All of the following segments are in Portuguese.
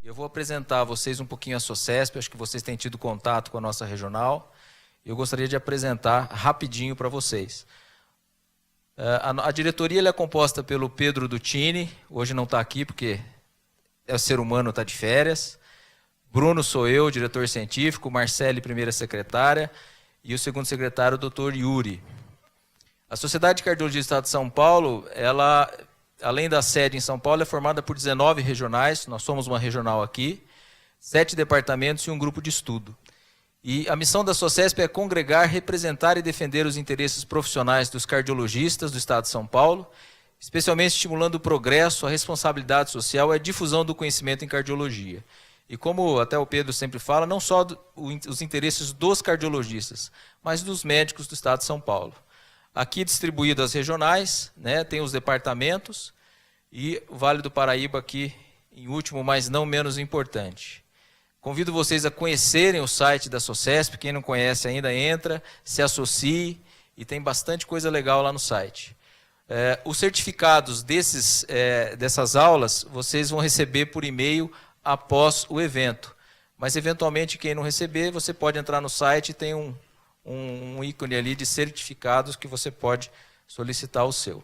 Eu vou apresentar a vocês um pouquinho a SOCESP, acho que vocês têm tido contato com a nossa regional. Eu gostaria de apresentar rapidinho para vocês. A diretoria é composta pelo Pedro Dutini, hoje não está aqui porque é o ser humano, está de férias. Bruno sou eu, diretor científico, Marcele, primeira secretária, e o segundo secretário, o Dr. Yuri. A Sociedade de Cardiologia do Estado de São Paulo, ela, além da sede em São Paulo, é formada por 19 regionais, nós somos uma regional aqui, 7 departamentos e um grupo de estudo. E a missão da SOCESP é congregar, representar e defender os interesses profissionais dos cardiologistas do Estado de São Paulo, especialmente estimulando o progresso, a responsabilidade social e a difusão do conhecimento em cardiologia. E como até o Pedro sempre fala, não só os interesses dos cardiologistas, mas dos médicos do Estado de São Paulo. Aqui distribuído as regionais, né, tem os departamentos e o Vale do Paraíba aqui, em último, mas não menos importante. Convido vocês a conhecerem o site da SOCESP, quem não conhece ainda entra, se associe e tem bastante coisa legal lá no site. Os certificados dessas aulas vocês vão receber por e-mail após o evento, mas eventualmente quem não receber, você pode entrar no site e tem um ícone ali de certificados que você pode solicitar o seu.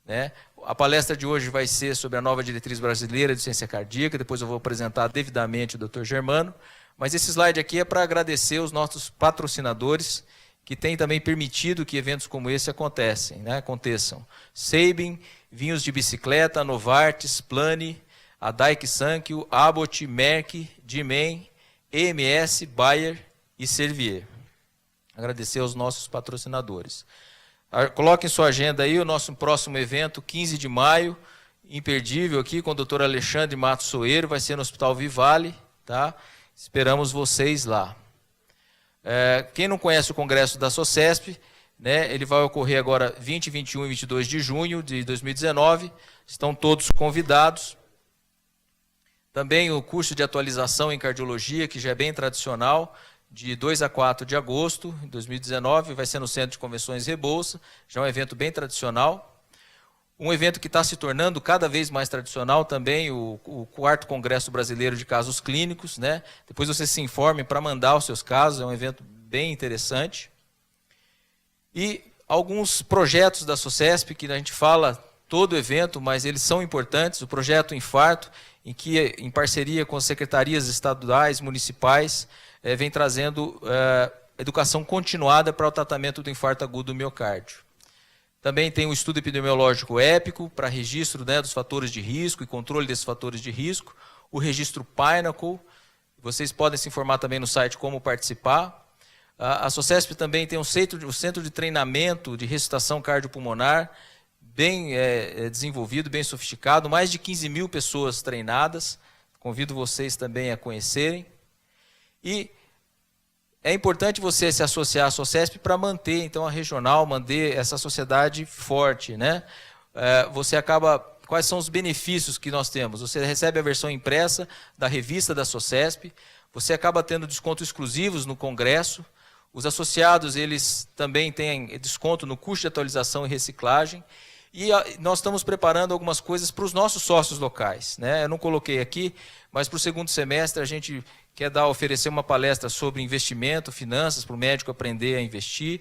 Né? A palestra de hoje vai ser sobre a nova diretriz brasileira de ciência cardíaca, depois eu vou apresentar devidamente o Dr. Germano, mas esse slide aqui é para agradecer os nossos patrocinadores, que têm também permitido que eventos como esse aconteçam. Sabin, Vinhos de Bicicleta, Novartis, Plani, a Daikin Sankyo, Abbott, Merck, Dimen, EMS, Bayer e Servier. Agradecer aos nossos patrocinadores. Coloque em sua agenda aí o nosso próximo evento, 15 de maio, imperdível aqui com o Dr. Alexandre Matos Soeiro, vai ser no Hospital Vivale, tá? Esperamos vocês lá. Quem não conhece o congresso da SOCESP, né, ele vai ocorrer agora 20, 21 e 22 de junho de 2019, estão todos convidados. Também o curso de atualização em cardiologia, que já é bem tradicional, de 2 a 4 de agosto de 2019, vai ser no Centro de Convenções Rebouça, já é um evento bem tradicional. Um evento que está se tornando cada vez mais tradicional também, o 4º Congresso Brasileiro de Casos Clínicos, né? Depois vocês se informem para mandar os seus casos, é um evento bem interessante. E alguns projetos da SOCESP, que a gente fala todo evento, mas eles são importantes, o projeto Infarto, em que, em parceria com as secretarias estaduais, municipais, vem trazendo educação continuada para o tratamento do infarto agudo do miocárdio. Também tem um estudo epidemiológico épico para registro, né, dos fatores de risco e controle desses fatores de risco, o registro Pinnacle, vocês podem se informar também no site como participar. A SOCESP também tem o centro de treinamento de ressuscitação cardiopulmonar, bem desenvolvido, bem sofisticado, mais de 15 mil pessoas treinadas, convido vocês também a conhecerem. E é importante você se associar à SOCESP para manter, então, a regional, manter essa sociedade forte, né? Quais são os benefícios que nós temos? Você recebe a versão impressa da revista da SOCESP, você acaba tendo descontos exclusivos no congresso, os associados, eles também têm desconto no custo de atualização e reciclagem, e nós estamos preparando algumas coisas para os nossos sócios locais, né? Eu não coloquei aqui, mas para o segundo semestre a gente quer oferecer uma palestra sobre investimento, finanças, para o médico aprender a investir.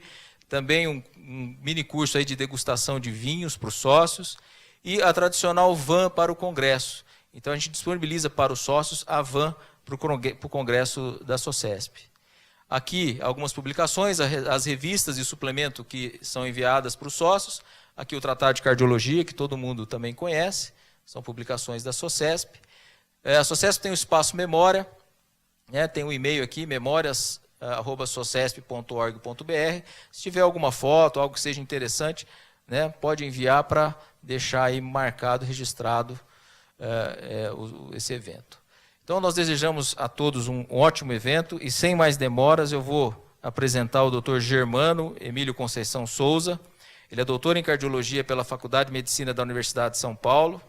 Também um mini curso aí de degustação de vinhos para os sócios. E a tradicional van para o congresso. Então a gente disponibiliza para os sócios a van para o congresso da SOCESP. Aqui algumas publicações, as revistas e suplemento que são enviadas para os sócios. Aqui o Tratado de Cardiologia, que todo mundo também conhece. São publicações da SOCESP. A SOCESP tem o espaço Memória. Tem um e-mail aqui, memorias@socesp.org.br. Se tiver alguma foto, algo que seja interessante, né, pode enviar para deixar aí marcado, registrado esse evento. Então, nós desejamos a todos um ótimo evento e, sem mais demoras, eu vou apresentar o Dr. Germano Emílio Conceição Souza. Ele é doutor em cardiologia pela Faculdade de Medicina da Universidade de São Paulo,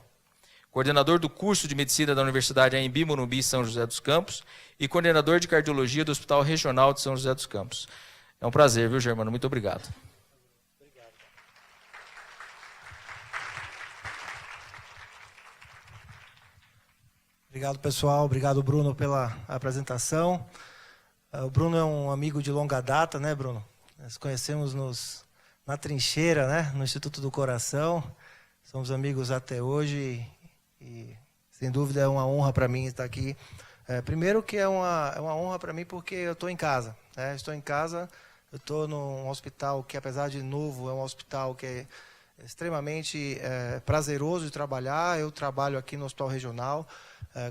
coordenador do curso de Medicina da Universidade Anhembi Morumbi São José dos Campos e coordenador de Cardiologia do Hospital Regional de São José dos Campos. É um prazer, viu, Germano? Muito obrigado. Obrigado. Obrigado, pessoal. Obrigado, Bruno, pela apresentação. O Bruno é um amigo de longa data, né, Bruno? Nós conhecemos na trincheira, né, no Instituto do Coração. Somos amigos até hoje e sem dúvida, é uma honra para mim estar aqui. Primeiro que é uma honra para mim porque eu estou em casa. Né? Estou em casa, eu estou num hospital que, apesar de novo, é um hospital que é extremamente prazeroso de trabalhar. Eu trabalho aqui no Hospital Regional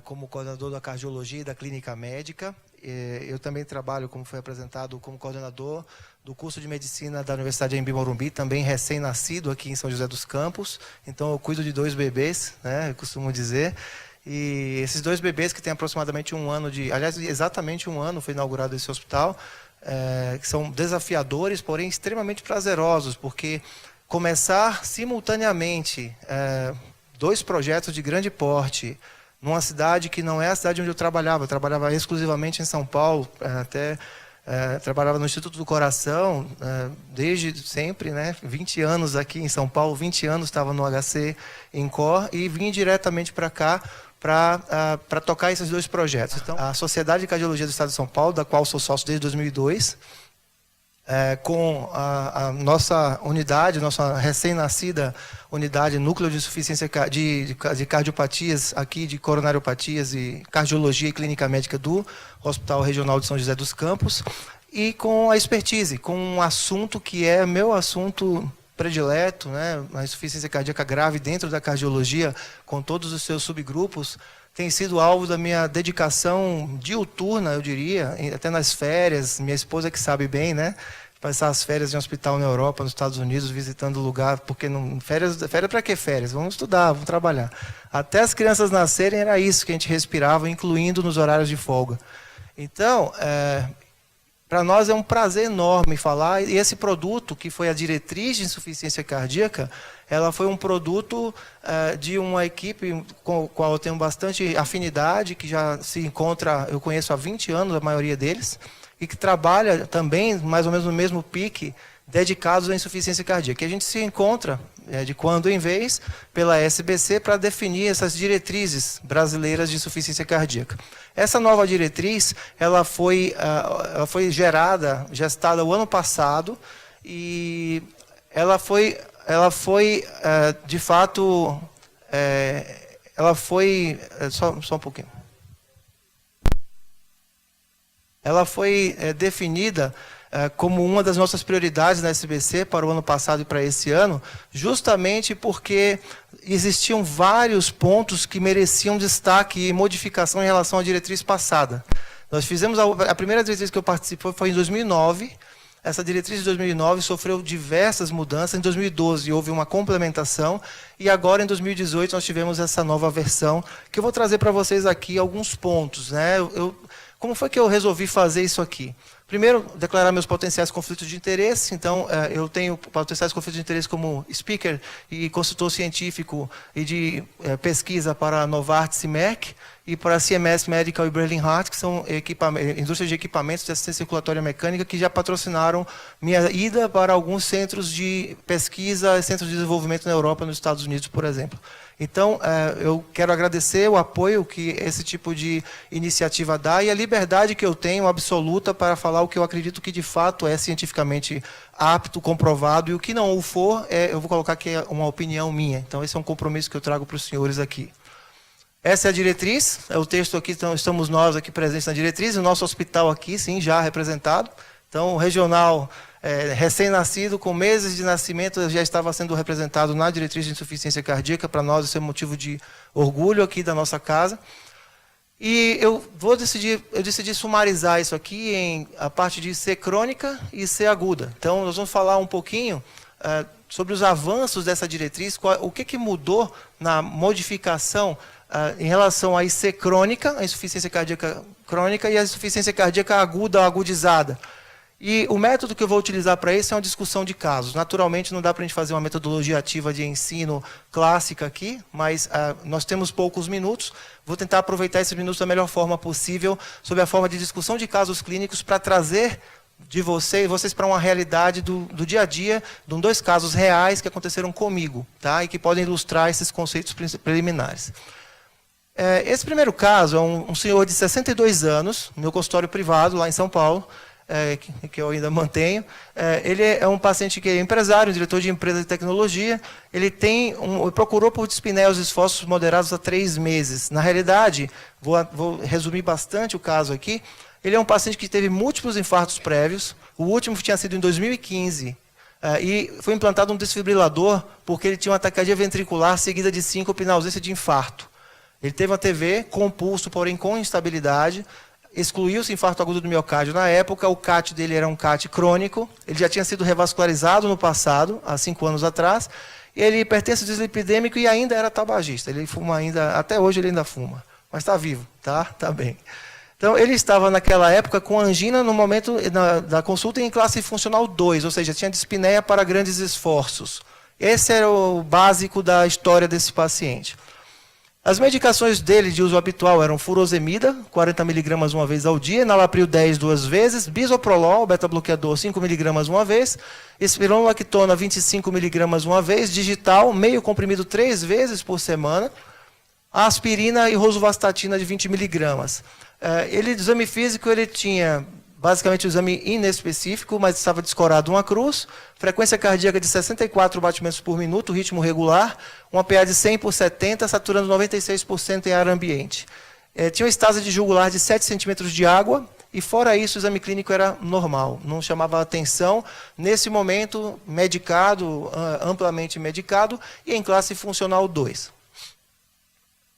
como coordenador da cardiologia e da clínica médica. Eu também trabalho, como foi apresentado, como coordenador do curso de medicina da Universidade Anhembi Morumbi, também recém-nascido aqui em São José dos Campos. Então, eu cuido de 2 bebês, né, eu costumo dizer. E esses 2 bebês que têm aproximadamente 1 ano aliás, exatamente 1 ano foi inaugurado esse hospital, que são desafiadores, porém extremamente prazerosos, porque começar simultaneamente 2 projetos de grande porte, numa cidade que não é a cidade onde eu trabalhava exclusivamente em São Paulo, trabalhava no Instituto do Coração, desde sempre, né? 20 anos aqui em São Paulo, 20 anos estava no HC em Cor, e vim diretamente para cá para tocar esses 2 projetos. Então, a Sociedade de Cardiologia do Estado de São Paulo, da qual sou sócio desde 2002, com a nossa unidade, nossa recém-nascida unidade, núcleo de insuficiência de cardiopatias, aqui de coronariopatias e cardiologia e clínica médica do Hospital Regional de São José dos Campos, e com a expertise, com um assunto que é meu assunto predileto, né, a insuficiência cardíaca grave dentro da cardiologia, com todos os seus subgrupos, tem sido alvo da minha dedicação diuturna, eu diria, até nas férias. Minha esposa que sabe bem, né? Passar as férias em um hospital na Europa, nos Estados Unidos, visitando o lugar, porque férias para que férias? Vamos estudar, vamos trabalhar. Até as crianças nascerem era isso que a gente respirava, incluindo nos horários de folga. Então, para nós é um prazer enorme falar, e esse produto, que foi a diretriz de insuficiência cardíaca, ela foi um produto de uma equipe com a qual eu tenho bastante afinidade, que já se encontra, eu conheço há 20 anos, a maioria deles, e que trabalha também, mais ou menos no mesmo pique, dedicados à insuficiência cardíaca. E a gente se encontra, de quando em vez, pela SBC, para definir essas diretrizes brasileiras de insuficiência cardíaca. Essa nova diretriz, ela foi gestada o ano passado, e ela foi de fato, só um pouquinho. Ela foi definida como uma das nossas prioridades na SBC para o ano passado e para esse ano, justamente porque existiam vários pontos que mereciam destaque e modificação em relação à diretriz passada. Nós fizemos a primeira diretriz que eu participei foi em 2009. Essa diretriz de 2009 sofreu diversas mudanças. Em 2012 houve uma complementação e agora em 2018 nós tivemos essa nova versão que eu vou trazer para vocês aqui alguns pontos, né? Como foi que eu resolvi fazer isso aqui? Primeiro, declarar meus potenciais conflitos de interesse. Então, eu tenho potenciais conflitos de interesse como speaker e consultor científico e de pesquisa para a Novartis e Merck, e para a CMS Medical e Berlin Heart, que são indústrias de equipamentos de assistência circulatória mecânica, que já patrocinaram minha ida para alguns centros de pesquisa, centros de desenvolvimento na Europa, nos Estados Unidos, por exemplo. Então, eu quero agradecer o apoio que esse tipo de iniciativa dá e a liberdade que eu tenho absoluta para falar o que eu acredito que de fato é cientificamente apto, comprovado, e o que não o for, eu vou colocar que é uma opinião minha. Então, esse é um compromisso que eu trago para os senhores aqui. Essa é a diretriz, é o texto aqui, então, estamos nós aqui presentes na diretriz, o nosso hospital aqui, sim, já representado. Então, o regional recém-nascido, com meses de nascimento, já estava sendo representado na diretriz de insuficiência cardíaca. Para nós, isso é motivo de orgulho aqui da nossa casa. E eu decidi sumarizar isso aqui em a parte de C crônica e C aguda. Então, nós vamos falar um pouquinho sobre os avanços dessa diretriz, o que mudou na modificação em relação à IC crônica, a insuficiência cardíaca crônica, e a insuficiência cardíaca aguda ou agudizada. E o método que eu vou utilizar para isso é uma discussão de casos. Naturalmente, não dá para a gente fazer uma metodologia ativa de ensino clássica aqui, mas nós temos poucos minutos. Vou tentar aproveitar esses minutos da melhor forma possível, sob a forma de discussão de casos clínicos, para trazer de vocês para uma realidade do dia a dia, de 2 casos reais que aconteceram comigo, tá? E que podem ilustrar esses conceitos preliminares. Esse primeiro caso é um senhor de 62 anos, no meu consultório privado, lá em São Paulo, que eu ainda mantenho. Ele é um paciente que é empresário, diretor de empresa de tecnologia. Ele procurou por dispneia aos esforços moderados há 3 meses. Na realidade, vou resumir bastante o caso aqui. Ele é um paciente que teve múltiplos infartos prévios. O último tinha sido em 2015. E foi implantado um desfibrilador porque ele tinha uma taquicardia ventricular seguida de síncope na ausência de infarto. Ele teve uma TV com pulso, porém com instabilidade. Excluiu-se infarto agudo do miocárdio na época. O CAT dele era um CAT crônico. Ele já tinha sido revascularizado no passado, há 5 anos atrás. Ele é hipertenso dislipidêmico e ainda era tabagista. Ele fuma ainda, até hoje ele ainda fuma. Mas está vivo, tá bem. Então, ele estava naquela época com angina no momento da consulta em classe funcional 2, ou seja, tinha dispneia para grandes esforços. Esse era o básico da história desse paciente. As medicações dele de uso habitual eram furosemida, 40 mg uma vez ao dia, enalapril 10 2 vezes, bisoprolol, beta-bloqueador 5 mg uma vez, espironolactona 25 mg uma vez, digital, meio comprimido 3 vezes por semana, aspirina e rosuvastatina de 20 mg. Ele, de exame físico, ele tinha basicamente o exame inespecífico, mas estava descorado uma cruz, frequência cardíaca de 64 batimentos por minuto, ritmo regular, uma PA de 100 por 70, saturando 96% em ar ambiente. Tinha uma estase de jugular de 7 centímetros de água, e fora isso o exame clínico era normal, não chamava atenção. Nesse momento, medicado, amplamente medicado, e em classe funcional 2.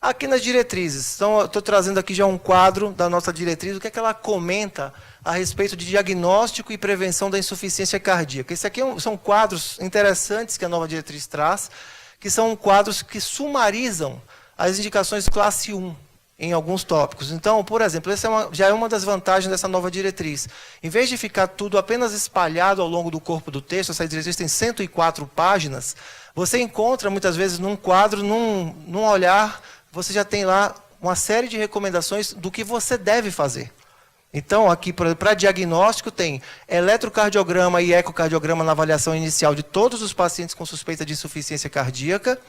Aqui nas diretrizes, então, estou trazendo aqui já um quadro da nossa diretriz, o que é que ela comenta a respeito de diagnóstico e prevenção da insuficiência cardíaca. Esse aqui são quadros interessantes que a nova diretriz traz, que são quadros que sumarizam as indicações classe 1 em alguns tópicos. Então, por exemplo, essa já é uma das vantagens dessa nova diretriz. Em vez de ficar tudo apenas espalhado ao longo do corpo do texto, essa diretriz tem 104 páginas, você encontra muitas vezes num quadro, num olhar, você já tem lá uma série de recomendações do que você deve fazer. Então, aqui para diagnóstico tem eletrocardiograma e ecocardiograma na avaliação inicial de todos os pacientes com suspeita de insuficiência cardíaca,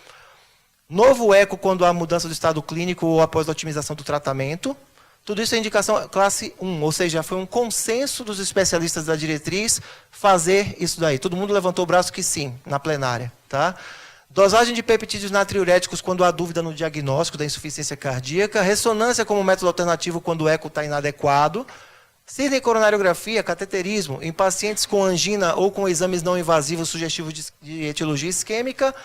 novo eco quando há mudança do estado clínico ou após a otimização do tratamento. Tudo isso é indicação classe 1, ou seja, foi um consenso dos especialistas da diretriz fazer isso daí. Todo mundo levantou o braço que sim, na plenária, tá? Dosagem de peptídeos natriuréticos quando há dúvida no diagnóstico da insuficiência cardíaca, ressonância como método alternativo quando o eco está inadequado, cinecoronariografia, cateterismo em pacientes com angina ou com exames não invasivos sugestivos de etiologia isquêmica,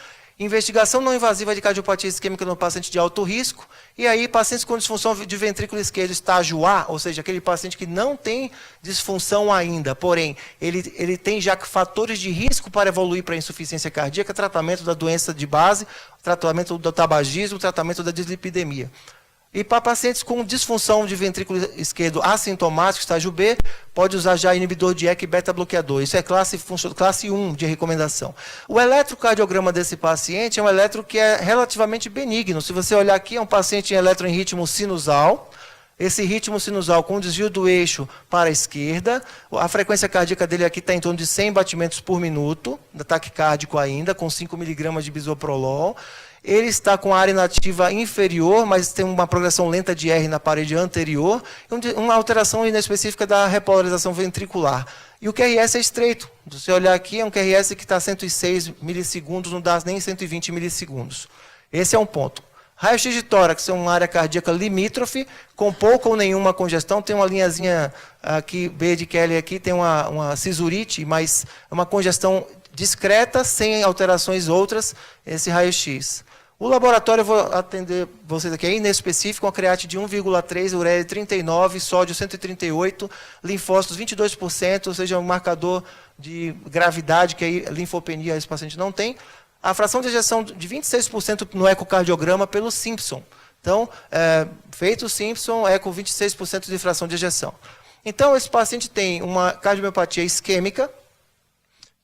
investigação não invasiva de cardiopatia isquêmica no paciente de alto risco, e aí pacientes com disfunção de ventrículo esquerdo estágio A, ou seja, aquele paciente que não tem disfunção ainda, porém, ele tem já fatores de risco para evoluir para insuficiência cardíaca, tratamento da doença de base, tratamento do tabagismo, tratamento da dislipidemia. E para pacientes com disfunção de ventrículo esquerdo assintomático, estágio B, pode usar já inibidor de ECA e beta-bloqueador. Isso é classe 1 de recomendação. O eletrocardiograma desse paciente é um eletro que é relativamente benigno. Se você olhar aqui, é um paciente em eletro em ritmo sinusal. Esse ritmo sinusal com desvio do eixo para a esquerda. A frequência cardíaca dele aqui está em torno de 100 batimentos por minuto, taquicárdico ainda, com 5 mg de bisoprolol. Ele está com a área inativa inferior, mas tem uma progressão lenta de R na parede anterior, e uma alteração inespecífica da repolarização ventricular. E o QRS é estreito. Se você olhar aqui, é um QRS que está a 106 milissegundos, não dá nem 120 milissegundos. Esse é um ponto. Raio-X de tórax é uma área cardíaca limítrofe, com pouca ou nenhuma congestão. Tem uma linhazinha aqui, B de Kelly aqui, tem uma cisurite, mas é uma congestão discreta, sem alterações outras, esse raio-x. O laboratório, eu vou atender vocês aqui, é inespecífico, uma create de 1,3, ureia de 39, sódio 138, linfócitos 22%, ou seja, um marcador de gravidade, que aí linfopenia esse paciente não tem. A fração de ejeção de 26% no ecocardiograma pelo Simpson. Então, feito o Simpson, eco 26% de fração de ejeção. Então, esse paciente tem uma cardiomiopatia isquêmica,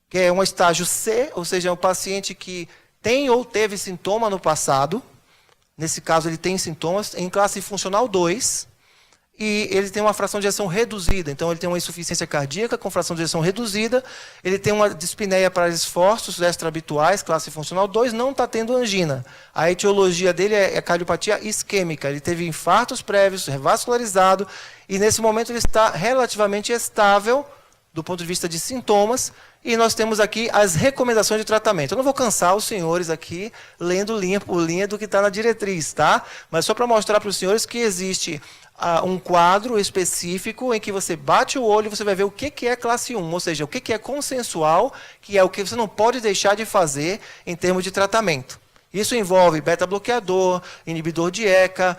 que é um estágio C, ou seja, é um paciente que tem ou teve sintoma no passado. Nesse caso, ele tem sintomas em classe funcional 2. e ele tem uma fração de ejeção reduzida. Então, ele tem uma insuficiência cardíaca com fração de ejeção reduzida, ele tem uma dispneia para esforços extra-habituais, classe funcional 2, não está tendo angina. A etiologia dele é cardiopatia isquêmica, ele teve infartos prévios, revascularizado, e nesse momento ele está relativamente estável, do ponto de vista de sintomas, e nós temos aqui as recomendações de tratamento. Eu não vou cansar os senhores aqui lendo linha por linha do que está na diretriz, tá? Mas só para mostrar para os senhores que existe um quadro específico em que você bate o olho e você vai ver o que é classe 1, ou seja, o que é consensual, que é o que você não pode deixar de fazer em termos de tratamento. Isso envolve beta-bloqueador, inibidor de ECA,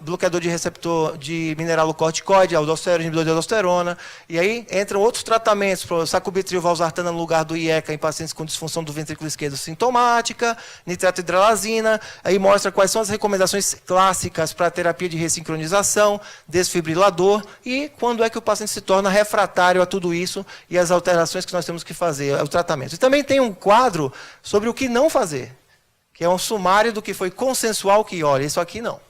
bloqueador de receptor de mineralocorticoide, aldosterona, inibidor de aldosterona. E aí entram outros tratamentos, sacubitril, valsartana no lugar do IECA em pacientes com disfunção do ventrículo esquerdo sintomática, nitrato hidralazina. Aí mostra quais são as recomendações clássicas para a terapia de ressincronização, desfibrilador e quando é que o paciente se torna refratário a tudo isso e as alterações que nós temos que fazer, o tratamento. E também tem um quadro sobre o que não fazer, que é um sumário do que foi consensual, que olha, isso aqui não.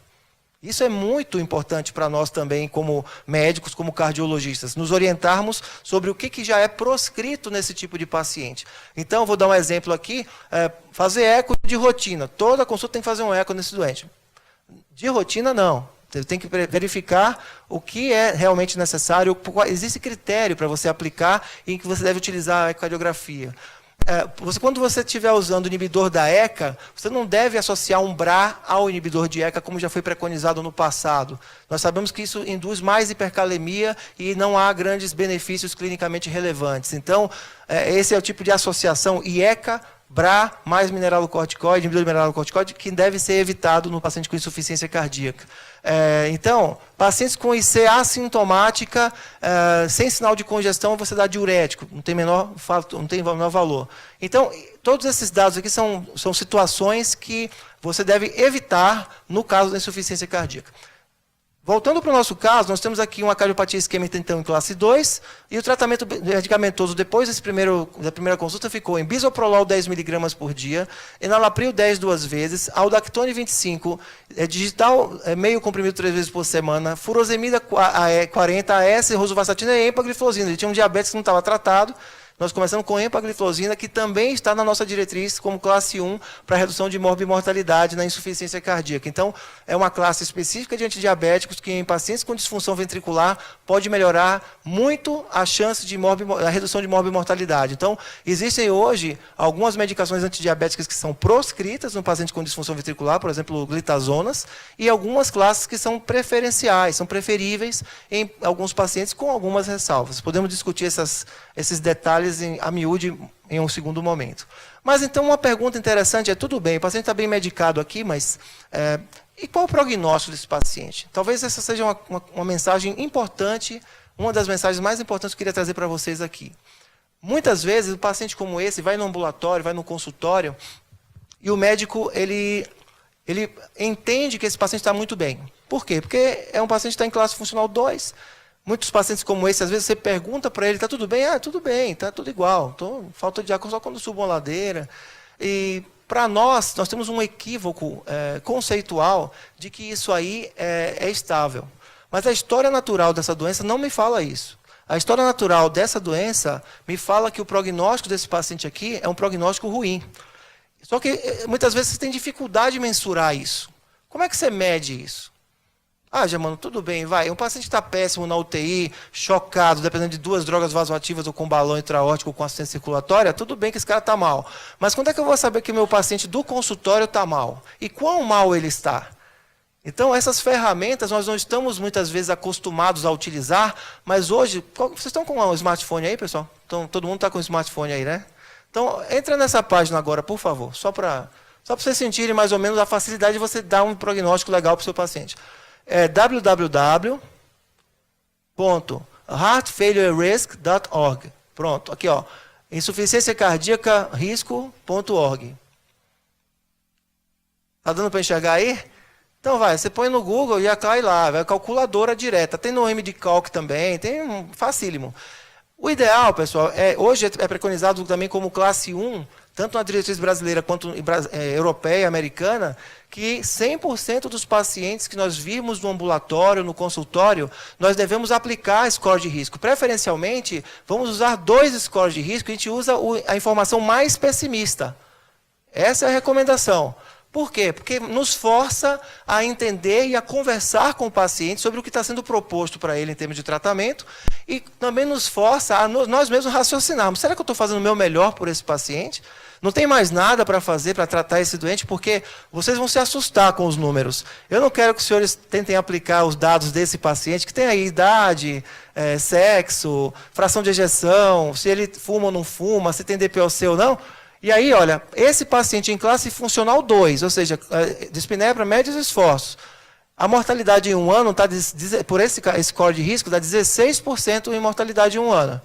Isso é muito importante para nós também, como médicos, como cardiologistas, nos orientarmos sobre o que já é proscrito nesse tipo de paciente. Então, vou dar um exemplo aqui, fazer eco de rotina. Toda consulta tem que fazer um eco nesse doente. De rotina, não. Você tem que verificar o que é realmente necessário. Existe critério para você aplicar em que você deve utilizar a ecocardiografia. Quando você estiver usando o inibidor da ECA, você não deve associar um BRA ao inibidor de ECA, como já foi preconizado no passado. Nós sabemos que isso induz mais hipercalemia e não há grandes benefícios clinicamente relevantes. Então, esse é o tipo de associação IECA, BRA mais mineralocorticoide, inibidor de mineralocorticoide, que deve ser evitado no paciente com insuficiência cardíaca. Então, pacientes com IC assintomática, sem sinal de congestão, você dá diurético, não tem menor valor. Então, todos esses dados aqui são situações que você deve evitar no caso da insuficiência cardíaca. Voltando para o nosso caso, nós temos aqui uma cardiopatia isquêmica então, em classe 2, e o tratamento medicamentoso depois da primeira consulta ficou em bisoprolol 10 mg por dia, enalapril 10 duas vezes, aldactone 25, digital meio comprimido 3 vezes por semana, furosemida 40, AS, rosuvastatina e empagliflozina. Ele tinha um diabetes que não estava tratado. Nós começamos com empagliflozina, que também está na nossa diretriz como classe 1 para redução de morbimortalidade na insuficiência cardíaca. Então, é uma classe específica de antidiabéticos que em pacientes com disfunção ventricular pode melhorar muito a chance de a redução de morbimortalidade. Então, existem hoje algumas medicações antidiabéticas que são proscritas no paciente com disfunção ventricular, por exemplo, glitazonas, e algumas classes que são preferenciais, são preferíveis em alguns pacientes com algumas ressalvas. Podemos discutir esses detalhes a miúde em um segundo momento. Mas então uma pergunta interessante é, tudo bem, o paciente está bem medicado aqui, mas e qual o prognóstico desse paciente? Talvez essa seja uma mensagem importante, uma das mensagens mais importantes que eu queria trazer para vocês aqui. Muitas vezes o paciente como esse vai no ambulatório, vai no consultório, e o médico ele entende que esse paciente está muito bem. Por quê? Porque é um paciente que está em classe funcional 2, muitos pacientes como esse, às vezes você pergunta para ele, está tudo bem? Ah, tudo bem, está tudo igual. Falta de ar só quando subo uma ladeira. E para nós temos um equívoco conceitual de que isso aí é estável. Mas a história natural dessa doença não me fala isso. A história natural dessa doença me fala que o prognóstico desse paciente aqui é um prognóstico ruim. Só que muitas vezes você tem dificuldade de mensurar isso. Como é que você mede isso? Ah, Germano, tudo bem, vai. Um paciente está péssimo na UTI, chocado, dependendo de 2 drogas vasoativas ou com balão intraórtico ou com assistência circulatória, tudo bem que esse cara está mal. Mas quando é que eu vou saber que o meu paciente do consultório está mal? E quão mal ele está? Então, essas ferramentas nós não estamos muitas vezes acostumados a utilizar, mas hoje... Vocês estão com um smartphone aí, pessoal? Então, todo mundo está com um smartphone aí, né? Então, entra nessa página agora, por favor, só para vocês sentirem mais ou menos a facilidade de você dar um prognóstico legal para o seu paciente. www.heartfailurerisk.org. Pronto, aqui ó, insuficiência cardíaca risco.org. Tá dando para enxergar aí? Então vai, você põe no Google e cai lá, vai calculadora direta. Tem no MDCalc também, tem facílimo. O ideal, pessoal, hoje é preconizado também como classe 1 tanto na diretriz brasileira quanto europeia e americana, que 100% dos pacientes que nós vimos no ambulatório, no consultório, nós devemos aplicar score de risco. Preferencialmente, vamos usar 2 scores de risco, a gente usa a informação mais pessimista. Essa é a recomendação. Por quê? Porque nos força a entender e a conversar com o paciente sobre o que está sendo proposto para ele em termos de tratamento e também nos força a nós mesmos raciocinarmos. Será que eu estou fazendo o meu melhor por esse paciente? Não tem mais nada para fazer para tratar esse doente, porque vocês vão se assustar com os números. Eu não quero que os senhores tentem aplicar os dados desse paciente, que tem aí idade, sexo, fração de ejeção, se ele fuma ou não fuma, se tem DPOC ou não. E aí, olha, esse paciente em classe funcional 2, ou seja, dispneia para médios esforços, a mortalidade em 1 ano, tá, por esse score de risco, dá 16% em mortalidade em 1 ano.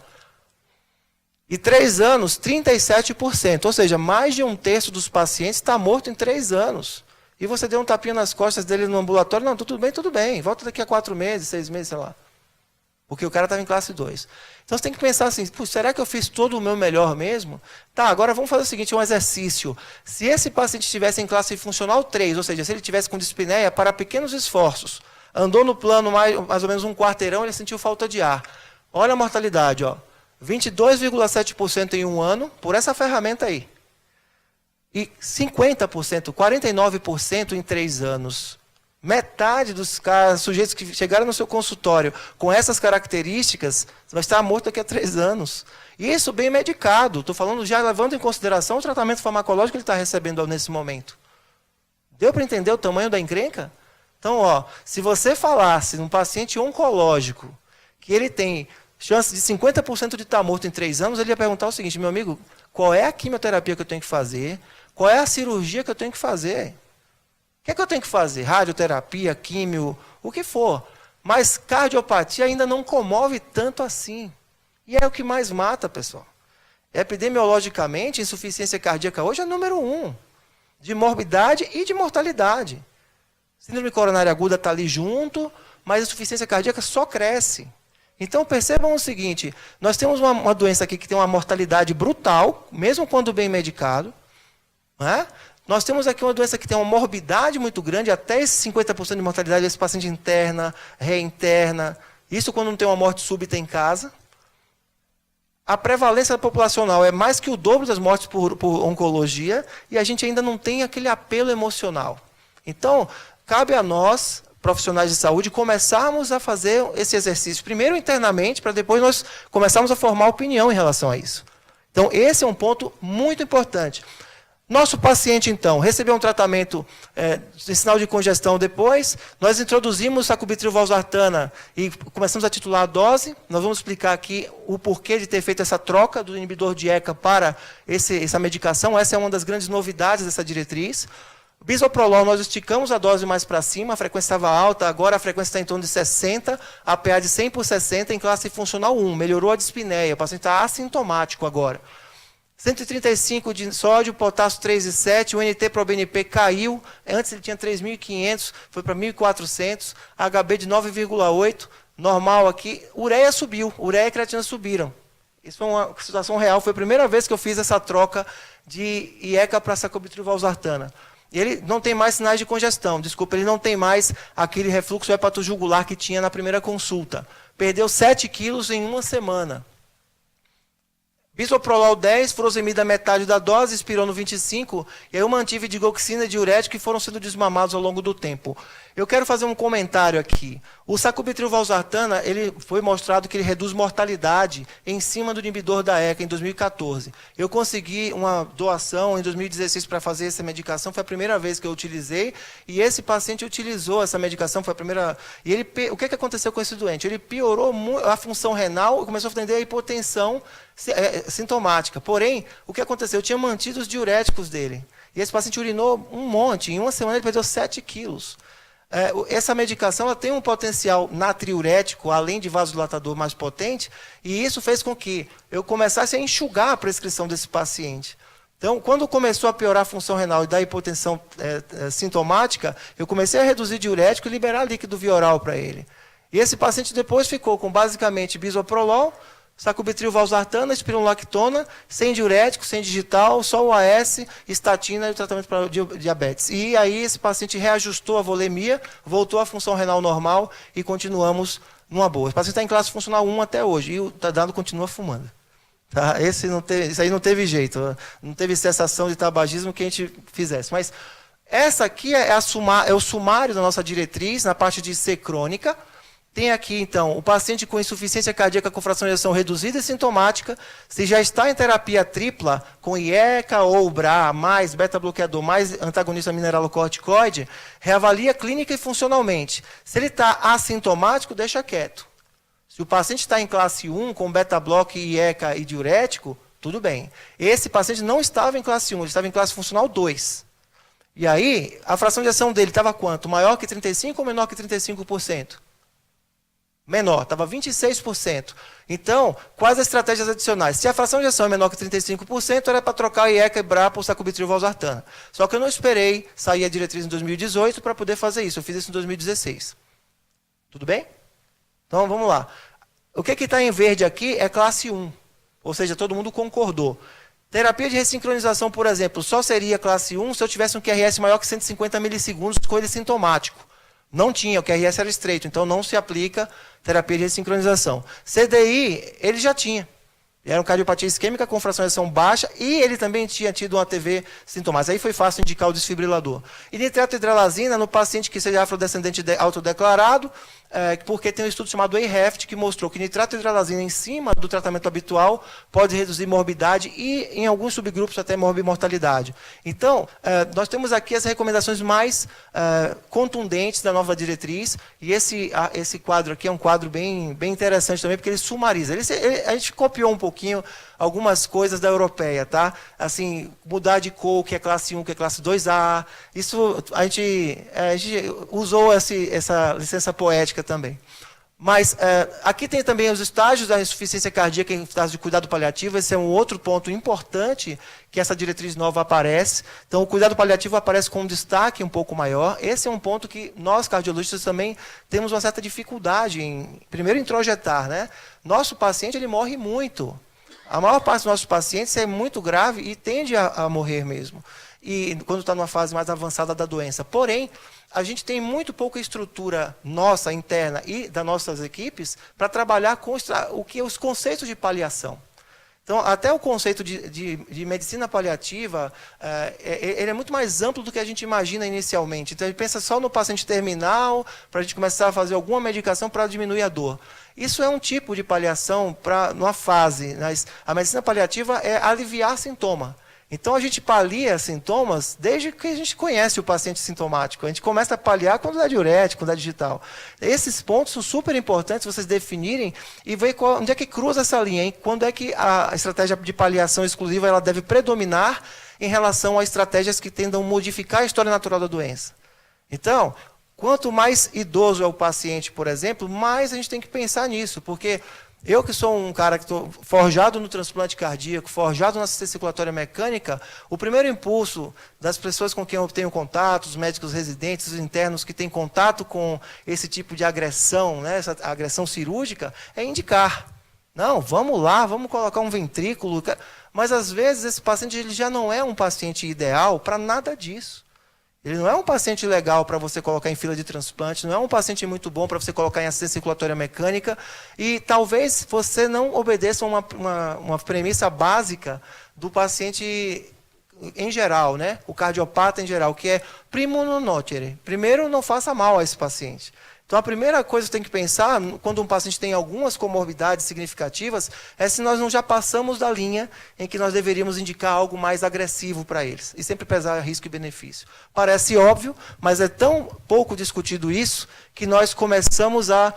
E 3 anos, 37%. Ou seja, mais de 1/3 dos pacientes está morto em 3 anos. E você deu um tapinha nas costas dele no ambulatório, não, tudo bem, volta daqui a 4 meses, 6 meses, sei lá. Porque o cara estava em classe 2. Então você tem que pensar assim, será que eu fiz todo o meu melhor mesmo? Tá, agora vamos fazer o seguinte, um exercício. Se esse paciente estivesse em classe funcional 3, ou seja, se ele estivesse com dispneia para pequenos esforços, andou no plano mais ou menos um quarteirão, ele sentiu falta de ar. Olha a mortalidade, ó. 22,7% em 1 ano, por essa ferramenta aí. E 50%, 49% em 3 anos. Metade dos sujeitos que chegaram no seu consultório com essas características vai estar morto daqui a 3 anos. E isso bem medicado. Estou falando já levando em consideração o tratamento farmacológico que ele está recebendo nesse momento. Deu para entender o tamanho da encrenca? Então, ó, se você falasse num paciente oncológico que ele tem chance de 50% de estar morto em 3 anos, ele ia perguntar o seguinte, meu amigo, qual é a quimioterapia que eu tenho que fazer? Qual é a cirurgia que eu tenho que fazer? O que eu tenho que fazer? Radioterapia, químio, o que for. Mas cardiopatia ainda não comove tanto assim. E é o que mais mata, pessoal. Epidemiologicamente, insuficiência cardíaca hoje é número 1. De morbidade e de mortalidade. Síndrome coronária aguda está ali junto, mas a insuficiência cardíaca só cresce. Então percebam o seguinte, nós temos uma doença aqui que tem uma mortalidade brutal, mesmo quando bem medicado. Né? Nós temos aqui uma doença que tem uma morbidade muito grande, até esse 50% de mortalidade, esse paciente interna, reinterna, isso quando não tem uma morte súbita em casa. A prevalência populacional é mais que o dobro das mortes por oncologia, e a gente ainda não tem aquele apelo emocional. Então, cabe a nós, profissionais de saúde, começarmos a fazer esse exercício, primeiro internamente, para depois nós começarmos a formar opinião em relação a isso. Então, esse é um ponto muito importante. Nosso paciente, então, recebeu um tratamento de sinal de congestão depois, nós introduzimos sacubitril/valsartana e começamos a titular a dose. Nós vamos explicar aqui o porquê de ter feito essa troca do inibidor de ECA para essa medicação. Essa é uma das grandes novidades dessa diretriz. Bisoprolol, nós esticamos a dose mais para cima, a frequência estava alta, agora a frequência está em torno de 60, a PA de 100 por 60 em classe funcional 1, melhorou a dispneia, o paciente está assintomático agora. 135 de sódio, potássio 3,7, o NT-proBNP caiu, antes ele tinha 3.500, foi para 1.400, HB de 9,8, normal aqui, ureia subiu, ureia e creatina subiram. Isso foi uma situação real, foi a primeira vez que eu fiz essa troca de IECA para sacubitril/valsartana. Ele não tem mais sinais de congestão, desculpa, ele não tem mais aquele refluxo hepatojugular que tinha na primeira consulta. Perdeu 7 quilos em 1 semana. Bisoprolol 10, furosemida metade da dose, expirou no 25, e aí eu mantive digoxina e diurético que foram sendo desmamados ao longo do tempo. Eu quero fazer um comentário aqui. O sacubitril/valsartana, ele foi mostrado que ele reduz mortalidade em cima do inibidor da ECA em 2014. Eu consegui uma doação em 2016 para fazer essa medicação, foi a primeira vez que eu utilizei, e esse paciente utilizou essa medicação, foi a primeira... E ele, o que aconteceu com esse doente? Ele piorou a função renal e começou a atender a hipotensão sintomática. Porém, o que aconteceu? Eu tinha mantido os diuréticos dele. E esse paciente urinou um monte. Em 1 semana ele perdeu 7 quilos. Essa medicação ela tem um potencial natriurético, além de vasodilatador mais potente, e isso fez com que eu começasse a enxugar a prescrição desse paciente. Então, quando começou a piorar a função renal e da hipotensão sintomática, eu comecei a reduzir diurético e liberar líquido via oral para ele. E esse paciente depois ficou com basicamente bisoprolol, sacubitril, valsartana, espironolactona, sem diurético, sem digital, só o AS, estatina e o tratamento para diabetes. E aí esse paciente reajustou a volemia, voltou à função renal normal e continuamos numa boa. O paciente está em classe funcional 1 até hoje e o dado continua fumando. Tá? Isso aí não teve jeito, não teve cessação de tabagismo que a gente fizesse. Mas essa aqui é o sumário da nossa diretriz, na parte de C crônica. Tem aqui, então, o paciente com insuficiência cardíaca com fração de ejeção reduzida e sintomática, se já está em terapia tripla, com IECA ou BRA, mais beta-bloqueador, mais antagonista mineralocorticoide, reavalia clínica e funcionalmente. Se ele está assintomático, deixa quieto. Se o paciente está em classe 1, com beta-bloque, IECA e diurético, tudo bem. Esse paciente não estava em classe 1, ele estava em classe funcional 2. E aí, a fração de ejeção dele estava quanto? Maior que 35% ou menor que 35%? Menor, estava 26%. Então, quais as estratégias adicionais? Se a fração de ejeção é menor que 35%, era para trocar IECA e BRA por sacubitril valsartana. Só que eu não esperei sair a diretriz em 2018 para poder fazer isso. Eu fiz isso em 2016. Tudo bem? Então, vamos lá. O que está em verde aqui é classe 1. Ou seja, todo mundo concordou. Terapia de ressincronização, por exemplo, só seria classe 1 se eu tivesse um QRS maior que 150 milissegundos com ele sintomático. Não tinha, o QRS era estreito, então não se aplica terapia de ressincronização. CDI, ele já tinha. Era uma cardiopatia isquêmica com fração de ejeção baixa e ele também tinha tido uma ATV sintomática. Aí foi fácil indicar o desfibrilador. E nitrato hidralazina no paciente que seja afrodescendente autodeclarado, porque tem um estudo chamado AHEFT que mostrou que nitrato hidralazina em cima do tratamento habitual pode reduzir morbidade e, em alguns subgrupos, até morbimortalidade. Então, nós temos aqui as recomendações mais contundentes da nova diretriz e esse quadro aqui é um quadro bem interessante também, porque ele sumariza. A gente copiou um pouquinho algumas coisas da europeia, tá? Assim, mudar de cor, que é classe 1, que é classe 2A. Isso a gente usou essa licença poética também. Mas aqui tem também os estágios da insuficiência cardíaca em estágio de cuidado paliativo. Esse é um outro ponto importante que essa diretriz nova aparece. Então, o cuidado paliativo aparece com um destaque um pouco maior. Esse é um ponto que nós, cardiologistas, também temos uma certa dificuldade em, primeiro, introjetar, né? Nosso paciente, ele morre muito. A maior parte dos nossos pacientes é muito grave e tende a morrer mesmo. E quando está numa fase mais avançada da doença. Porém, a gente tem muito pouca estrutura nossa, interna e das nossas equipes para trabalhar com os conceitos de paliação. Então, até o conceito de medicina paliativa, ele é muito mais amplo do que a gente imagina inicialmente. Então, a gente pensa só no paciente terminal, para a gente começar a fazer alguma medicação para diminuir a dor. Isso é um tipo de paliação numa fase. Mas a medicina paliativa é aliviar sintoma. Então, a gente palia sintomas desde que a gente conhece o paciente sintomático. A gente começa a paliar quando dá diurético, quando dá digital. Esses pontos são super importantes vocês definirem e ver onde é que cruza essa linha, hein? Quando é que a estratégia de paliação exclusiva ela deve predominar em relação a estratégias que tendam a modificar a história natural da doença. Então, quanto mais idoso é o paciente, por exemplo, mais a gente tem que pensar nisso, porque eu que sou um cara que estou forjado no transplante cardíaco, forjado na assistência circulatória mecânica, o primeiro impulso das pessoas com quem eu tenho contato, os médicos residentes, os internos que têm contato com esse tipo de agressão, né, essa agressão cirúrgica, é indicar. Não, vamos lá, vamos colocar um ventrículo. Mas às vezes esse paciente ele já não é um paciente ideal para nada disso. Ele não é um paciente legal para você colocar em fila de transplante, não é um paciente muito bom para você colocar em assistência circulatória mecânica, e talvez você não obedeça uma premissa básica do paciente em geral, né? O cardiopata em geral, que é primo non nocere. Primeiro, não faça mal a esse paciente. Então, a primeira coisa que tem que pensar, quando um paciente tem algumas comorbidades significativas, é se nós não já passamos da linha em que nós deveríamos indicar algo mais agressivo para eles. E sempre pesar risco e benefício. Parece óbvio, mas é tão pouco discutido isso, que nós começamos a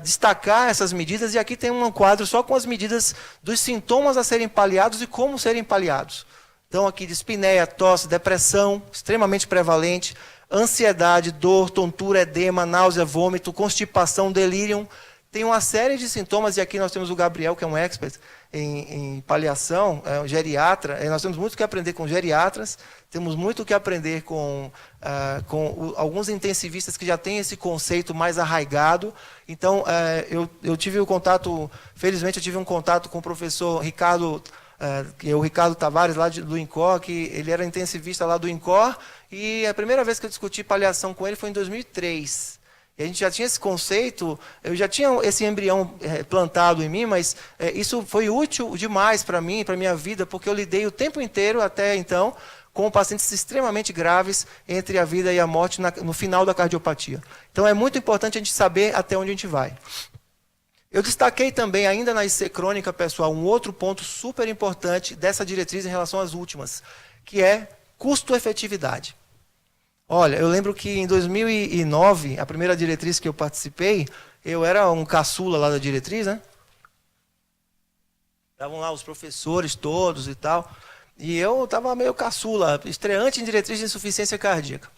destacar essas medidas, e aqui tem um quadro só com as medidas dos sintomas a serem paliados e como serem paliados. Então, aqui, dispneia, tosse, depressão, extremamente prevalente, ansiedade, dor, tontura, edema, náusea, vômito, constipação, delírio. Tem uma série de sintomas, e aqui nós temos o Gabriel, que é um expert em paliação, é um geriatra, e nós temos muito que aprender com geriatras, Temos muito o que aprender com alguns intensivistas que já têm esse conceito mais arraigado. Então, eu tive o contato, felizmente eu tive um contato com o professor Ricardo, que é o Ricardo Tavares, lá do INCOR, que ele era intensivista lá do INCOR, e a primeira vez que eu discuti paliação com ele foi em 2003. E a gente já tinha esse conceito, eu já tinha esse embrião plantado em mim, mas isso foi útil demais para mim, para a minha vida, porque eu lidei o tempo inteiro, até então, com pacientes extremamente graves entre a vida e a morte no final da cardiopatia. Então é muito importante a gente saber até onde a gente vai. Eu destaquei também, ainda na IC crônica, pessoal, um outro ponto super importante dessa diretriz em relação às últimas, que é custo-efetividade. Olha, eu lembro que em 2009, a primeira diretriz que eu participei, eu era um caçula lá da diretriz, né? Estavam lá os professores todos e tal, e eu estava meio caçula, estreante em diretriz de insuficiência cardíaca.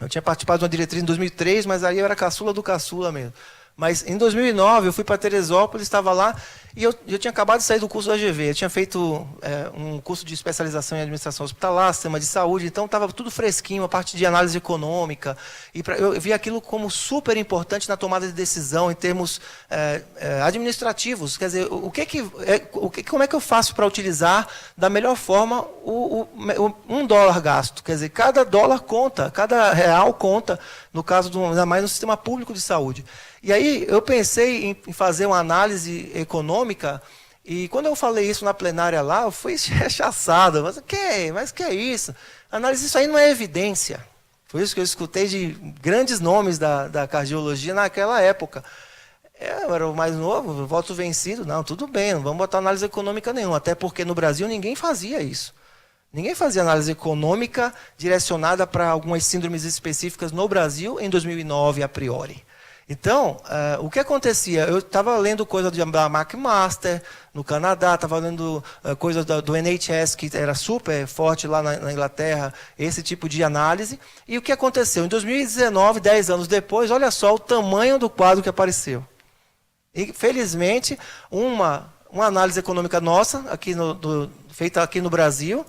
Eu tinha participado de uma diretriz em 2003, mas aí eu era caçula do caçula mesmo. Mas em 2009 eu fui para Teresópolis, estava lá, e eu tinha acabado de sair do curso da AGV. Eu tinha feito um curso de especialização em administração hospitalar, sistema de saúde, então estava tudo fresquinho, a parte de análise econômica. E eu vi aquilo como super importante na tomada de decisão em termos administrativos. Quer dizer, como é que eu faço para utilizar da melhor forma $1 gasto? Quer dizer, cada dólar conta, cada real conta, no caso, ainda mais no sistema público de saúde. E aí eu pensei em fazer uma análise econômica, e quando eu falei isso na plenária lá, eu fui rechaçado. Mas que é isso? Análise, isso aí não é evidência. Foi isso que eu escutei de grandes nomes da cardiologia naquela época. Eu era o mais novo, voto vencido. Não, tudo bem, não vamos botar análise econômica nenhuma, até porque no Brasil ninguém fazia isso. Ninguém fazia análise econômica direcionada para algumas síndromes específicas no Brasil em 2009, a priori. Então, o que acontecia? Eu estava lendo coisa da McMaster no Canadá, estava lendo coisas do NHS, que era super forte lá na Inglaterra, esse tipo de análise. E o que aconteceu? Em 2019, 10 anos depois, olha só o tamanho do quadro que apareceu. E, felizmente, uma análise econômica nossa, feita aqui no Brasil,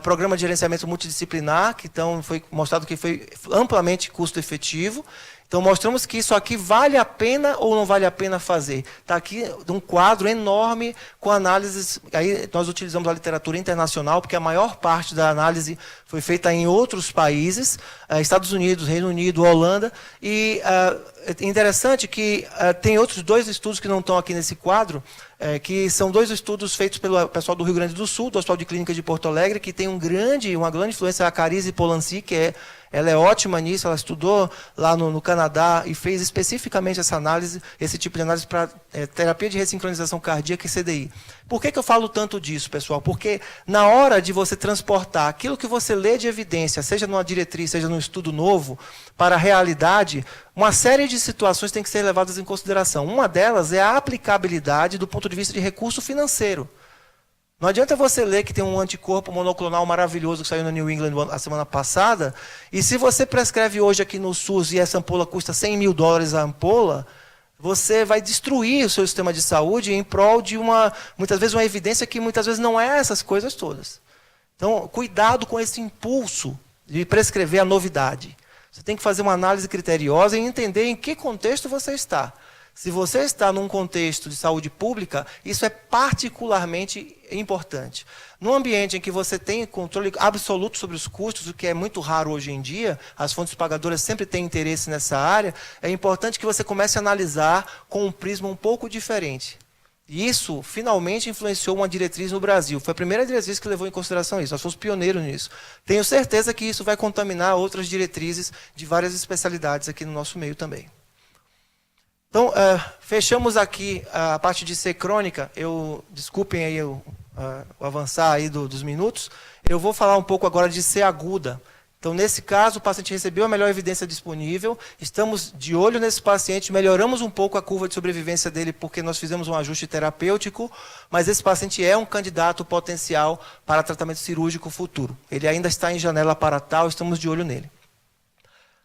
programa de gerenciamento multidisciplinar, que então foi mostrado que foi amplamente custo efetivo. Então, mostramos que isso aqui vale a pena ou não vale a pena fazer. Está aqui um quadro enorme com análises. Aí nós utilizamos a literatura internacional, porque a maior parte da análise foi feita em outros países, Estados Unidos, Reino Unido, Holanda. E é interessante que tem outros 2 estudos que não estão aqui nesse quadro, que são 2 estudos feitos pelo pessoal do Rio Grande do Sul, do Hospital de Clínica de Porto Alegre, que tem uma grande influência, a Carize Polanski, ela é ótima nisso, ela estudou lá no Canadá e fez especificamente essa análise, esse tipo de análise para terapia de ressincronização cardíaca e CDI. Por que eu falo tanto disso, pessoal? Porque na hora de você transportar aquilo que você lê de evidência, seja numa diretriz, seja num estudo novo, para a realidade, uma série de situações tem que ser levadas em consideração. Uma delas é a aplicabilidade do ponto de vista de recurso financeiro. Não adianta você ler que tem um anticorpo monoclonal maravilhoso que saiu na New England a semana passada, e se você prescreve hoje aqui no SUS e essa ampola custa $100 mil a ampola, você vai destruir o seu sistema de saúde em prol de muitas vezes uma evidência que muitas vezes não é essas coisas todas. Então, cuidado com esse impulso de prescrever a novidade. Você tem que fazer uma análise criteriosa e entender em que contexto você está. Se você está num contexto de saúde pública, isso é particularmente importante. Num ambiente em que você tem controle absoluto sobre os custos, o que é muito raro hoje em dia, as fontes pagadoras sempre têm interesse nessa área, é importante que você comece a analisar com um prisma um pouco diferente. E isso, finalmente, influenciou uma diretriz no Brasil. Foi a primeira diretriz que levou em consideração isso. Nós fomos pioneiros nisso. Tenho certeza que isso vai contaminar outras diretrizes de várias especialidades aqui no nosso meio também. Então, fechamos aqui a parte de C crônica. Desculpem aí o avançar aí dos minutos. Eu vou falar um pouco agora de C aguda. Então, nesse caso, o paciente recebeu a melhor evidência disponível, estamos de olho nesse paciente, melhoramos um pouco a curva de sobrevivência dele porque nós fizemos um ajuste terapêutico, mas esse paciente é um candidato potencial para tratamento cirúrgico futuro. Ele ainda está em janela para tal, estamos de olho nele.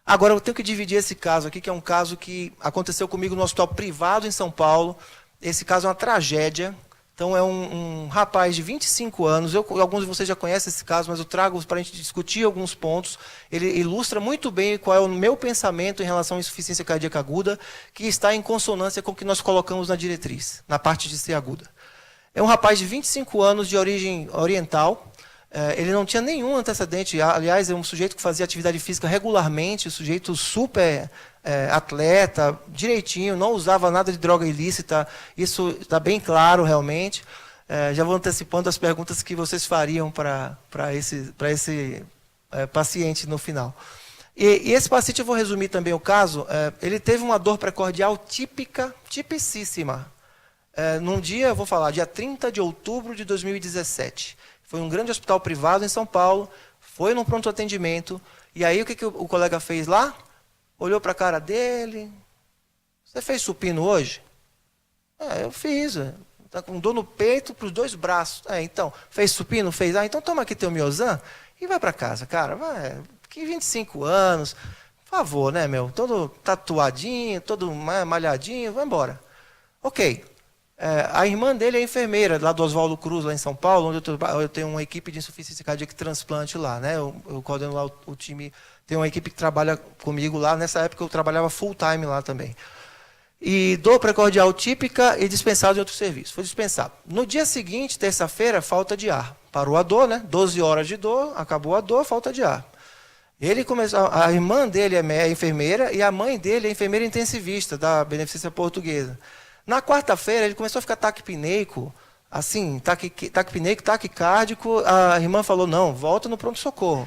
Agora, eu tenho que dividir esse caso aqui, que é um caso que aconteceu comigo no hospital privado em São Paulo. Esse caso é uma tragédia. Então, é um rapaz de 25 anos, alguns de vocês já conhecem esse caso, mas eu trago para a gente discutir alguns pontos. Ele ilustra muito bem qual é o meu pensamento em relação à insuficiência cardíaca aguda, que está em consonância com o que nós colocamos na diretriz, na parte de ser aguda. É um rapaz de 25 anos, de origem oriental. Ele não tinha nenhum antecedente, aliás, é um sujeito que fazia atividade física regularmente, um sujeito super atleta, direitinho, não usava nada de droga ilícita, isso está bem claro realmente. Já vou antecipando as perguntas que vocês fariam para esse paciente no final. E esse paciente, eu vou resumir também o caso, ele teve uma dor precordial tipicíssima. Num dia, eu vou falar, dia 30 de outubro de 2017. Foi um grande hospital privado em São Paulo, foi num pronto atendimento, e aí o que o colega fez lá? Olhou para a cara dele, você fez supino hoje? Eu fiz, está com dor no peito para os 2 braços. Então, fez supino? Fez. Então toma aqui teu Miozan e vai para casa, cara, vai, que 25 anos, por favor, né, meu, todo tatuadinho, todo malhadinho, vai embora. Ok. A irmã dele é enfermeira, lá do Oswaldo Cruz, lá em São Paulo, onde eu tenho uma equipe de insuficiência cardíaca e transplante lá, né? Eu coordeno lá o time, tem uma equipe que trabalha comigo lá. Nessa época eu trabalhava full time lá também. E dor precordial típica e dispensado em outro serviço. Foi dispensado. No dia seguinte, terça-feira, falta de ar. Parou a dor, né? 12 horas de dor, acabou a dor, falta de ar. Ele começou, a irmã dele é enfermeira e a mãe dele é enfermeira intensivista da Beneficência Portuguesa. Na quarta-feira, ele começou a ficar taquipneico, assim, taquipneico, taquicárdico. A irmã falou, não, volta no pronto-socorro.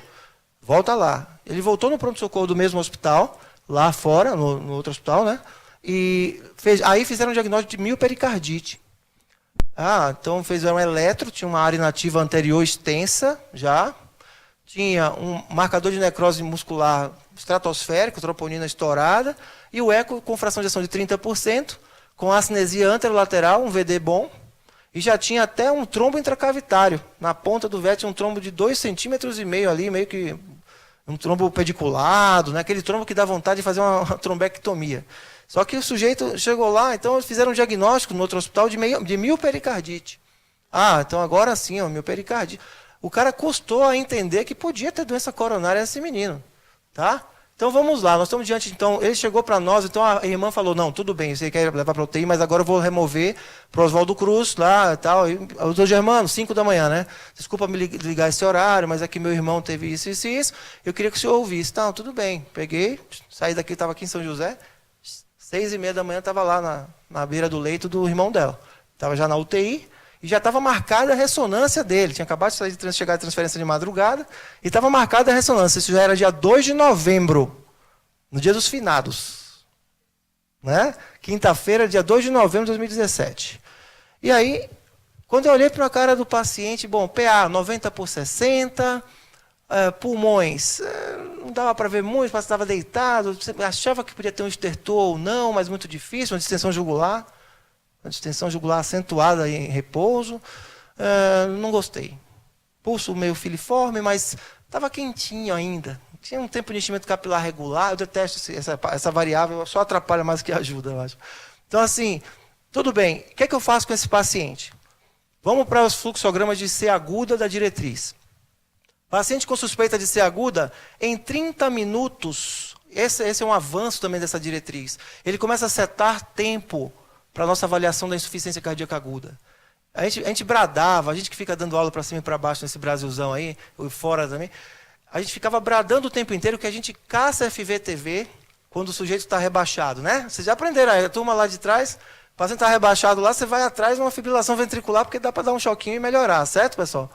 Volta lá. Ele voltou no pronto-socorro do mesmo hospital, lá fora, no outro hospital, né? E aí fizeram um diagnóstico de miopericardiite. Então fizeram um eletro, tinha uma área inativa anterior extensa, já. Tinha um marcador de necrose muscular estratosférico, troponina estourada, e o eco com fração de ação de 30%, com asnesia anterolateral, um VD bom, e já tinha até um trombo intracavitário. Na ponta do VET, um trombo de 2,5 cm ali, meio que um trombo pediculado, né? Aquele trombo que dá vontade de fazer uma trombectomia. Só que o sujeito chegou lá, então eles fizeram um diagnóstico no outro hospital de miopericardiite. Então agora sim, miopericardiite. O cara custou a entender que podia ter doença coronária nesse menino, tá? Então vamos lá, nós estamos diante, então, ele chegou para nós, então a irmã falou, não, tudo bem, você quer levar para a UTI, mas agora eu vou remover para o Oswaldo Cruz, lá e tal. O doutor Germano, 5 da manhã, né? Desculpa me ligar esse horário, mas aqui meu irmão teve isso, isso e isso, eu queria que o senhor ouvisse. Então, tudo bem, peguei, saí daqui, estava aqui em São José, 6h30 da manhã, estava lá na beira do leito do irmão dela. Estava já na UTI, e já estava marcada a ressonância dele. Tinha acabado de chegar a transferência de madrugada, e estava marcada a ressonância. Isso já era dia 2 de novembro, no dia dos finados. Né? Quinta-feira, dia 2 de novembro de 2017. E aí, quando eu olhei para a cara do paciente, bom, PA 90/60, pulmões, não dava para ver muito, mas estava deitado, achava que podia ter um estertor ou não, mas muito difícil, uma distensão jugular. Uma distensão jugular acentuada em repouso. Não gostei. Pulso meio filiforme, mas estava quentinho ainda. Tinha um tempo de enchimento capilar regular. Eu detesto essa variável, só atrapalha mais que ajuda, eu acho. Então, assim, tudo bem. O que é que eu faço com esse paciente? Vamos para os fluxogramas de C aguda da diretriz. Paciente com suspeita de C aguda, em 30 minutos, esse é um avanço também dessa diretriz. Ele começa a setar tempo para a nossa avaliação da insuficiência cardíaca aguda. A gente bradava, a gente que fica dando aula para cima e para baixo nesse Brasilzão aí, ou fora também, a gente ficava bradando o tempo inteiro que a gente caça FVTV quando o sujeito está rebaixado, né? Vocês já aprenderam, a turma lá de trás, o paciente está rebaixado lá, você vai atrás de uma fibrilação ventricular porque dá para dar um choquinho e melhorar, certo, pessoal?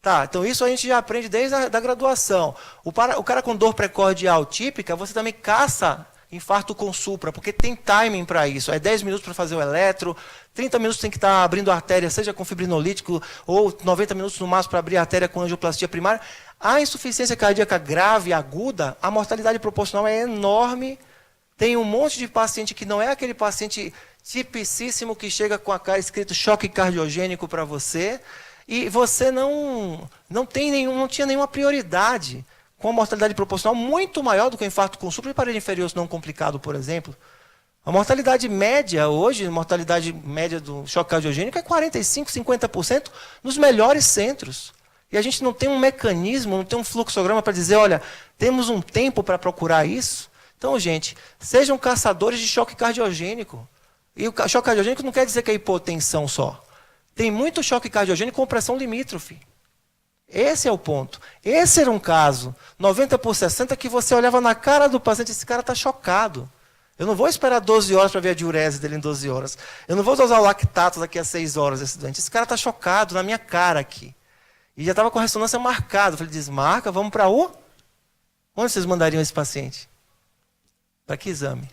Tá, então isso a gente já aprende desde a graduação. O cara com dor precordial típica, você também caça infarto com supra, porque tem timing para isso. É 10 minutos para fazer o eletro, 30 minutos tem que estar abrindo a artéria, seja com fibrinolítico, ou 90 minutos no máximo para abrir a artéria com angioplastia primária. A insuficiência cardíaca grave, aguda, a mortalidade proporcional é enorme. Tem um monte de paciente que não é aquele paciente tipicíssimo que chega com a cara escrito choque cardiogênico para você, e você não tinha nenhuma prioridade, com a mortalidade proporcional muito maior do que o infarto com supra e parede inferior não complicado, por exemplo. A mortalidade média hoje, a mortalidade média do choque cardiogênico é 45%, 50% nos melhores centros. E a gente não tem um mecanismo, não tem um fluxograma para dizer, olha, temos um tempo para procurar isso. Então, gente, sejam caçadores de choque cardiogênico. E o choque cardiogênico não quer dizer que é hipotensão só. Tem muito choque cardiogênico com pressão limítrofe. Esse é o ponto. Esse era um caso, 90/60, que você olhava na cara do paciente, esse cara está chocado. Eu não vou esperar 12 horas para ver a diurese dele em 12 horas. Eu não vou usar o lactato daqui a 6 horas, esse doente. Esse cara está chocado na minha cara aqui. E já estava com a ressonância marcada. Eu falei, desmarca, vamos para o... Onde vocês mandariam esse paciente? Para que exame?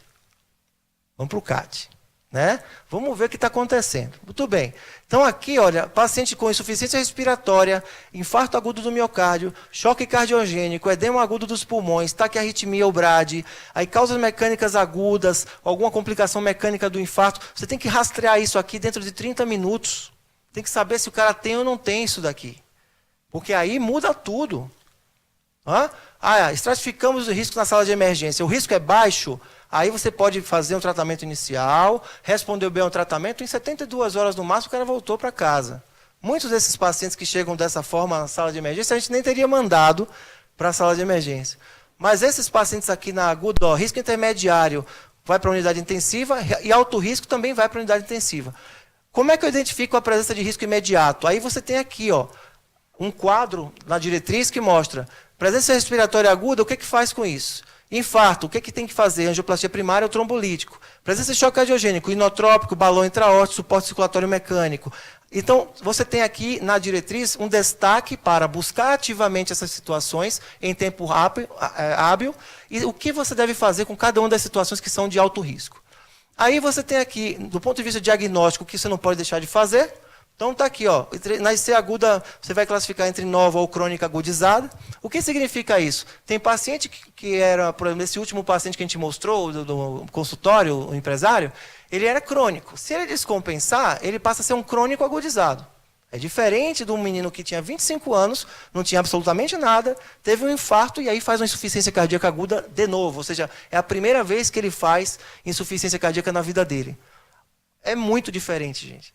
Vamos para o CAT. Né? Vamos ver o que está acontecendo. Muito bem. Então aqui, olha, paciente com insuficiência respiratória, infarto agudo do miocárdio, choque cardiogênico, edema agudo dos pulmões, taquiarritmia ou BRAD, aí causas mecânicas agudas, alguma complicação mecânica do infarto. Você tem que rastrear isso aqui dentro de 30 minutos. Tem que saber se o cara tem ou não tem isso daqui. Porque aí muda tudo. Estratificamos o risco na sala de emergência. O risco é baixo. Aí você pode fazer um tratamento inicial, respondeu bem ao tratamento, em 72 horas no máximo o cara voltou para casa. Muitos desses pacientes que chegam dessa forma na sala de emergência, a gente nem teria mandado para a sala de emergência. Mas esses pacientes aqui na aguda, risco intermediário, vai para a unidade intensiva e alto risco também vai para a unidade intensiva. Como é que eu identifico a presença de risco imediato? Aí você tem aqui um quadro na diretriz que mostra presença respiratória aguda, o que faz com isso? Infarto, o que tem que fazer? Angioplastia primária ou trombolítico. Presença de choque cardiogênico, inotrópico, balão intraórtico, suporte circulatório mecânico. Então, você tem aqui na diretriz um destaque para buscar ativamente essas situações em tempo hábil e o que você deve fazer com cada uma das situações que são de alto risco. Aí você tem aqui, do ponto de vista diagnóstico, o que você não pode deixar de fazer. Então está aqui, na IC aguda você vai classificar entre nova ou crônica agudizada. O que significa isso? Tem paciente que era, por exemplo, esse último paciente que a gente mostrou, do consultório, o empresário, ele era crônico. Se ele descompensar, ele passa a ser um crônico agudizado. É diferente de um menino que tinha 25 anos, não tinha absolutamente nada, teve um infarto e aí faz uma insuficiência cardíaca aguda de novo. Ou seja, é a primeira vez que ele faz insuficiência cardíaca na vida dele. É muito diferente, gente.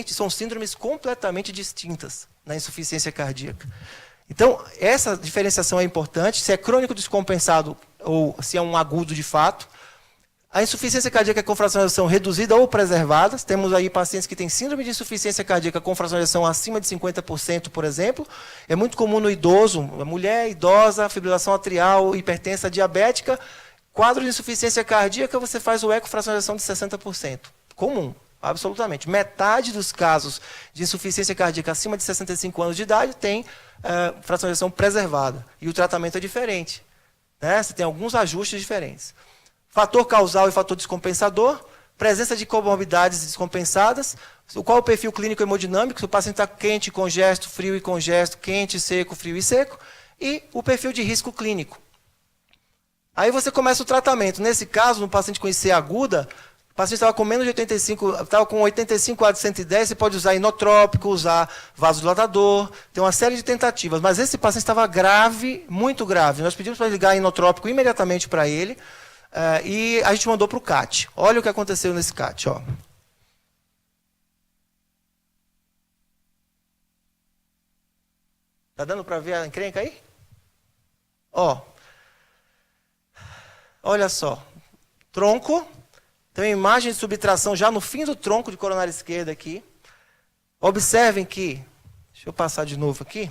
São síndromes completamente distintas na insuficiência cardíaca. Então, essa diferenciação é importante, se é crônico descompensado ou se é um agudo de fato. A insuficiência cardíaca com fração de ejeção reduzida ou preservada. Temos aí pacientes que têm síndrome de insuficiência cardíaca com fração de ejeção acima de 50%, por exemplo. É muito comum no idoso, mulher idosa, fibrilação atrial, hipertensa diabética. Quadro de insuficiência cardíaca, você faz o eco fração de ejeção de 60%. Comum. Absolutamente. Metade dos casos de insuficiência cardíaca acima de 65 anos de idade tem fração de ejeção preservada. E o tratamento é diferente. Né? Você tem alguns ajustes diferentes. Fator causal e fator descompensador. Presença de comorbidades descompensadas. Qual é o perfil clínico hemodinâmico? Se o paciente está quente, congesto, frio e congesto, quente, seco, frio e seco. E o perfil de risco clínico. Aí você começa o tratamento. Nesse caso, no paciente com IC aguda, o paciente estava com menos de 85, estava com 85 a 110, você pode usar inotrópico, usar vasodilatador, tem uma série de tentativas. Mas esse paciente estava grave, muito grave. Nós pedimos para ligar inotrópico imediatamente para ele e a gente mandou para o CAT. Olha o que aconteceu nesse CAT. Está dando para ver a encrenca aí? Olha só. Tronco. Tem uma imagem de subtração já no fim do tronco de coronária esquerda aqui. Observem que, deixa eu passar de novo aqui.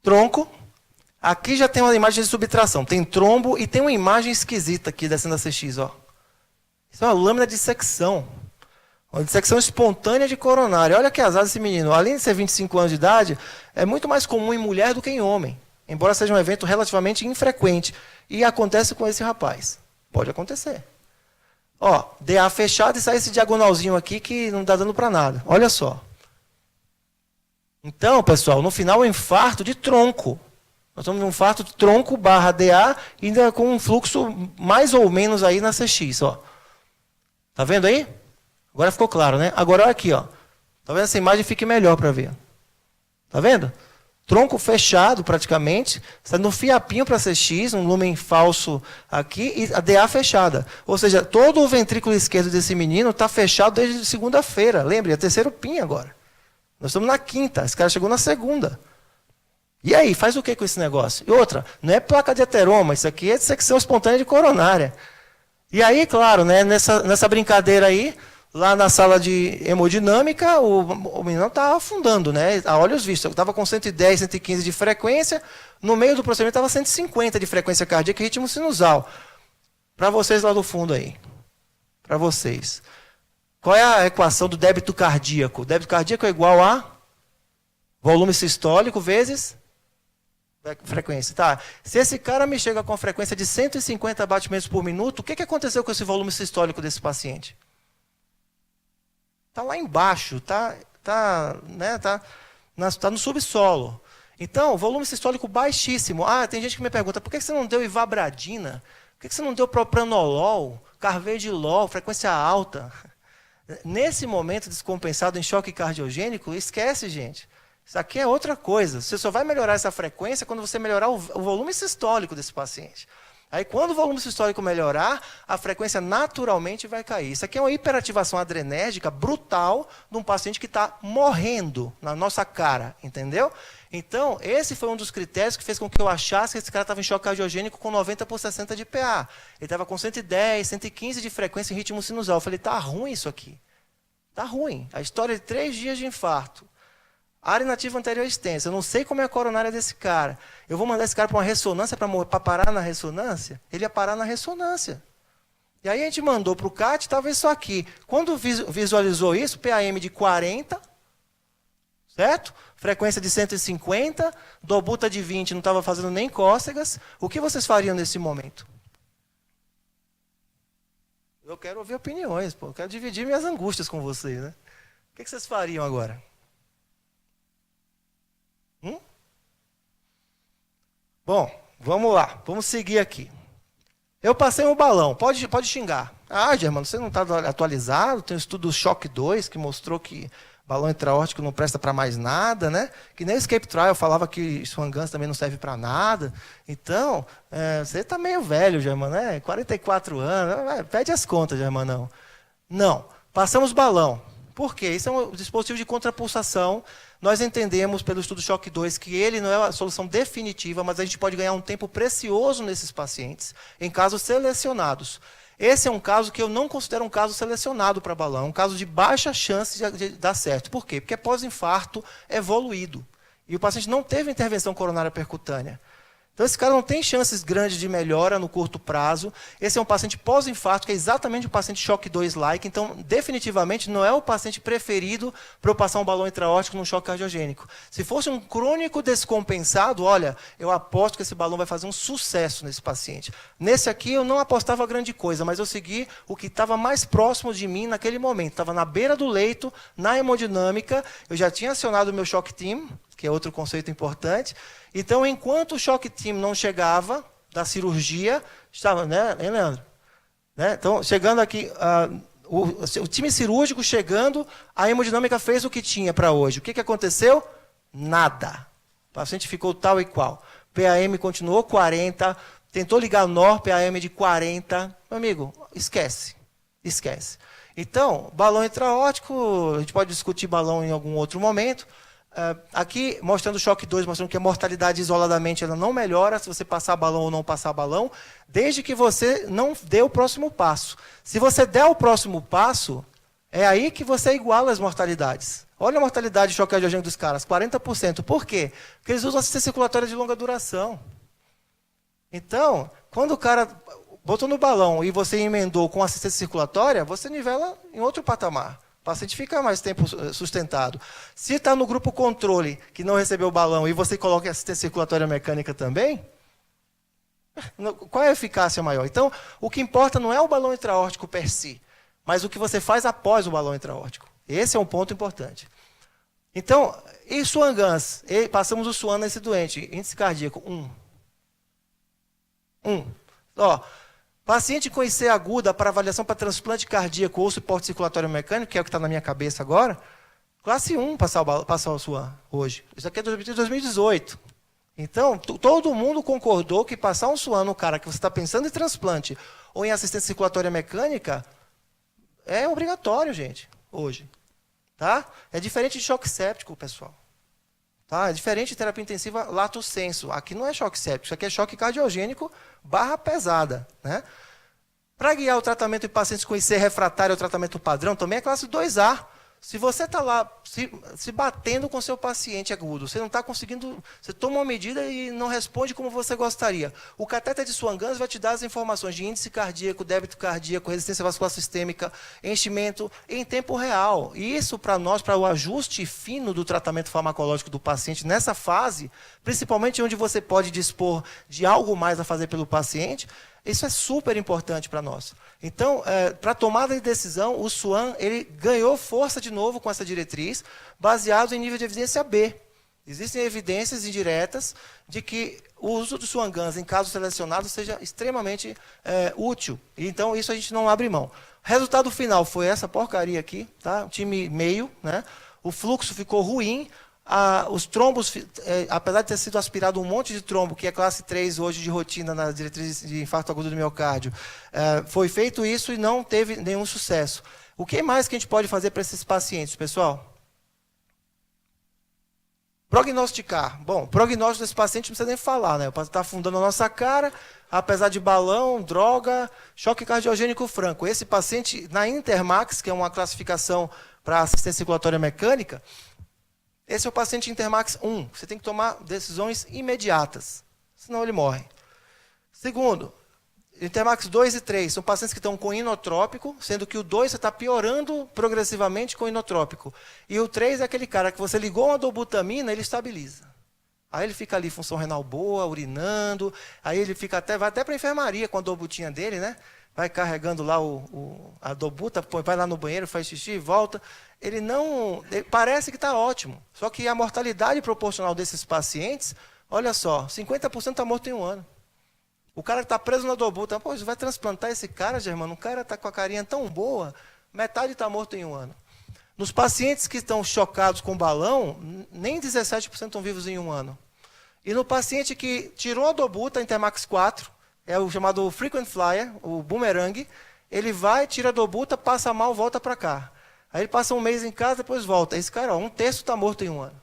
Tronco. Aqui já tem uma imagem de subtração. Tem trombo e tem uma imagem esquisita aqui descendo a CX. Isso é uma lâmina de dissecção. Uma dissecção espontânea de coronária. Olha que azar desse menino. Além de ser 25 anos de idade, é muito mais comum em mulher do que em homem. Embora seja um evento relativamente infrequente. E acontece com esse rapaz. Pode acontecer. DA fechado e sai esse diagonalzinho aqui que não está dando para nada. Olha só. Então, pessoal, no final é um infarto de tronco. Nós estamos num infarto de tronco barra DA, ainda com um fluxo mais ou menos aí na CX. Tá vendo aí? Agora ficou claro, né? Agora olha aqui. Tá vendo essa imagem? Fique melhor para ver. Tá vendo? tronco fechado praticamente, está no fiapinho para ser X, um lúmen falso aqui, e a DA fechada. Ou seja, todo o ventrículo esquerdo desse menino está fechado desde segunda-feira. Lembre, é terceiro PIN agora. Nós estamos na quinta, esse cara chegou na segunda. E aí, faz o que com esse negócio? E outra, não é placa de ateroma, isso aqui é dissecção espontânea de coronária. E aí, claro, né, nessa brincadeira aí, lá na sala de hemodinâmica, o menino estava afundando, né, a olhos vistos. Estava com 110, 115 de frequência, no meio do procedimento estava 150 de frequência cardíaca e ritmo sinusal. Para vocês lá do fundo aí, para vocês. Qual é a equação do débito cardíaco? O débito cardíaco é igual a volume sistólico vezes frequência. Tá. Se esse cara me chega com frequência de 150 batimentos por minuto, o que aconteceu com esse volume sistólico desse paciente? Está lá embaixo, tá no subsolo. Então, volume sistólico baixíssimo. Ah, tem gente que me pergunta, por que você não deu ivabradina? Por que você não deu propranolol, carvedilol, frequência alta? Nesse momento descompensado em choque cardiogênico, esquece, gente. Isso aqui é outra coisa. Você só vai melhorar essa frequência quando você melhorar o volume sistólico desse paciente. Aí, quando o volume sistólico melhorar, a frequência naturalmente vai cair. Isso aqui é uma hiperativação adrenérgica brutal de um paciente que está morrendo na nossa cara, entendeu? Então, esse foi um dos critérios que fez com que eu achasse que esse cara estava em choque cardiogênico com 90 por 60 de PA. Ele estava com 110, 115 de frequência em ritmo sinusal. Eu falei, está ruim isso aqui. Está ruim. A história de 3 dias de infarto. Área inativa anterior extensa. Eu não sei como é a coronária desse cara. Eu vou mandar esse cara para uma ressonância para parar na ressonância? Ele ia parar na ressonância. E aí a gente mandou para o CAT, estava isso aqui. Quando visualizou isso, PAM de 40, certo? Frequência de 150, dobuta de 20, não estava fazendo nem cócegas. O que vocês fariam nesse momento? Eu quero ouvir opiniões, pô. Eu quero dividir minhas angústias com vocês, né? O que vocês fariam agora? Bom, vamos lá. Vamos seguir aqui. Eu passei um balão. Pode xingar. Ah, Germano, você não está atualizado? Tem um estudo Shock 2 que mostrou que balão intraórtico não presta para mais nada, né? Que nem o Escape Trial falava que Swan-Ganz também não serve para nada. Então, você está meio velho, Germano, né? 44 anos. Pede as contas, Germanão. Não. Passamos balão. Por quê? Isso é um dispositivo de contrapulsação. Nós entendemos pelo estudo Shock 2 que ele não é a solução definitiva, mas a gente pode ganhar um tempo precioso nesses pacientes, em casos selecionados. Esse é um caso que eu não considero um caso selecionado para balão, é um caso de baixa chance de dar certo. Por quê? Porque é pós-infarto evoluído. E o paciente não teve intervenção coronária percutânea. Então, esse cara não tem chances grandes de melhora no curto prazo. Esse é um paciente pós-infarto, que é exatamente o paciente Shock 2-like. Então, definitivamente, não é o paciente preferido para eu passar um balão intraórtico num choque cardiogênico. Se fosse um crônico descompensado, olha, eu aposto que esse balão vai fazer um sucesso nesse paciente. Nesse aqui, eu não apostava grande coisa, mas eu segui o que estava mais próximo de mim naquele momento. Estava na beira do leito, na hemodinâmica. Eu já tinha acionado o meu Shock Team, que é outro conceito importante. Então, enquanto o Shock Team não chegava da cirurgia, estava, né, hein, Leandro? Né? Então, chegando aqui, o time cirúrgico chegando, a hemodinâmica fez o que tinha para hoje. O que aconteceu? Nada. O paciente ficou tal e qual. PAM continuou 40, tentou ligar NOR, PAM de 40. Meu amigo, esquece. Esquece. Então, balão intraórtico, a gente pode discutir balão em algum outro momento. Aqui, mostrando o Shock 2, mostrando que a mortalidade isoladamente ela não melhora se você passar balão ou não passar balão, desde que você não dê o próximo passo. Se você der o próximo passo, é aí que você iguala as mortalidades. Olha a mortalidade de choque cardiogênico dos caras, 40%. Por quê? Porque eles usam assistência circulatória de longa duração. Então, quando o cara botou no balão e você emendou com assistência circulatória, você nivela em outro patamar. O paciente fica mais tempo sustentado. Se está no grupo controle, que não recebeu o balão, e você coloca assistência circulatória mecânica também, qual é a eficácia maior? Então, o que importa não é o balão intraórtico per si, mas o que você faz após o balão intraórtico. Esse é um ponto importante. Então, e Swan-Ganz? Passamos o Swan nesse doente. Índice cardíaco, 1. Ó, paciente com IC aguda para avaliação para transplante cardíaco ou suporte circulatório mecânico, que é o que está na minha cabeça agora, Classe 1 passar o SUAN hoje. Isso aqui é 2018. Então, todo mundo concordou que passar um SUAN no cara que você está pensando em transplante ou em assistência circulatória mecânica é obrigatório, gente, hoje. Tá? É diferente de choque séptico, pessoal. Tá? É diferente de terapia intensiva lato sensu. Aqui não é choque séptico, isso aqui é choque cardiogênico barra pesada. Né? Para guiar o tratamento em pacientes com IC refratário ao tratamento padrão, também é classe 2A. Se você está lá se batendo com seu paciente agudo, você não está conseguindo, você toma uma medida e não responde como você gostaria. O catéter de Swan-Ganz vai te dar as informações de índice cardíaco, débito cardíaco, resistência vascular sistêmica, enchimento em tempo real. E isso para nós, para o ajuste fino do tratamento farmacológico do paciente nessa fase, principalmente onde você pode dispor de algo mais a fazer pelo paciente, isso é super importante para nós. Então, para a tomada de decisão, o SUAN ele ganhou força de novo com essa diretriz, baseado em nível de evidência B. Existem evidências indiretas de que o uso do Swan-Ganz em casos selecionados seja extremamente útil. Então, isso a gente não abre mão. Resultado final foi essa porcaria aqui, tá? Um time meio, né? O fluxo ficou ruim. Os trombos, apesar de ter sido aspirado um monte de trombo, que é classe 3 hoje de rotina na diretriz de infarto agudo do miocárdio, foi feito isso e não teve nenhum sucesso. O que mais que a gente pode fazer para esses pacientes, pessoal? Prognosticar. Bom, prognóstico desse paciente não precisa nem falar, né? O paciente está afundando a nossa cara, apesar de balão, droga, choque cardiogênico franco. Esse paciente, na Intermax, que é uma classificação para assistência circulatória mecânica, esse é o paciente Intermax 1. Você tem que tomar decisões imediatas, senão ele morre. Segundo, Intermax 2 e 3 são pacientes que estão com inotrópico, sendo que o 2 você está piorando progressivamente com inotrópico. E o 3 é aquele cara que você ligou uma dobutamina, ele estabiliza. Aí ele fica ali, função renal boa, urinando, aí ele vai até para a enfermaria com a dobutinha dele, né? Vai carregando lá a dobuta, vai lá no banheiro, faz xixi e volta. Ele parece que está ótimo. Só que a mortalidade proporcional desses pacientes, olha só, 50% está morto em um ano. O cara que está preso na dobuta, pô, você vai transplantar esse cara, Germano? O cara está com a carinha tão boa, metade está morto em um ano. Nos pacientes que estão chocados com balão, nem 17% estão vivos em um ano. E no paciente que tirou a dobuta, Intermax 4, é o chamado frequent flyer, o boomerang, ele vai, tira a dobuta, passa mal, volta para cá. Aí ele passa um mês em casa, depois volta. Esse cara, um terço está morto em um ano.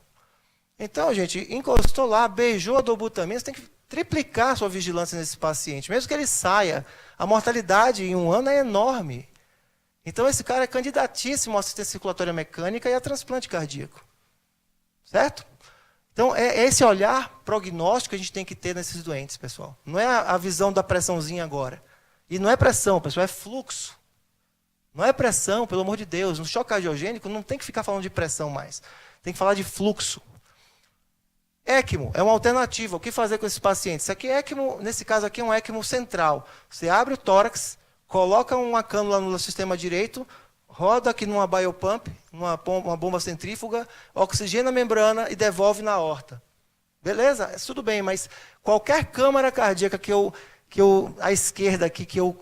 Então, gente, encostou lá, beijou a dobutamina, você tem que triplicar a sua vigilância nesse paciente. Mesmo que ele saia, a mortalidade em um ano é enorme. Então, esse cara é candidatíssimo à assistência circulatória mecânica e a transplante cardíaco. Certo? Então, é esse olhar prognóstico que a gente tem que ter nesses doentes, pessoal. Não é a visão da pressãozinha agora. E não é pressão, pessoal, é fluxo. Não é pressão, pelo amor de Deus. No choque cardiogênico não tem que ficar falando de pressão mais. Tem que falar de fluxo. ECMO é uma alternativa. O que fazer com esses pacientes? Isso aqui é ECMO, nesse caso aqui é um ECMO central. Você abre o tórax, coloca uma cânula no sistema direito, roda aqui numa biopump, uma bomba centrífuga, oxigena a membrana e devolve na aorta. Beleza? Tudo bem, mas qualquer câmara cardíaca à esquerda aqui, que eu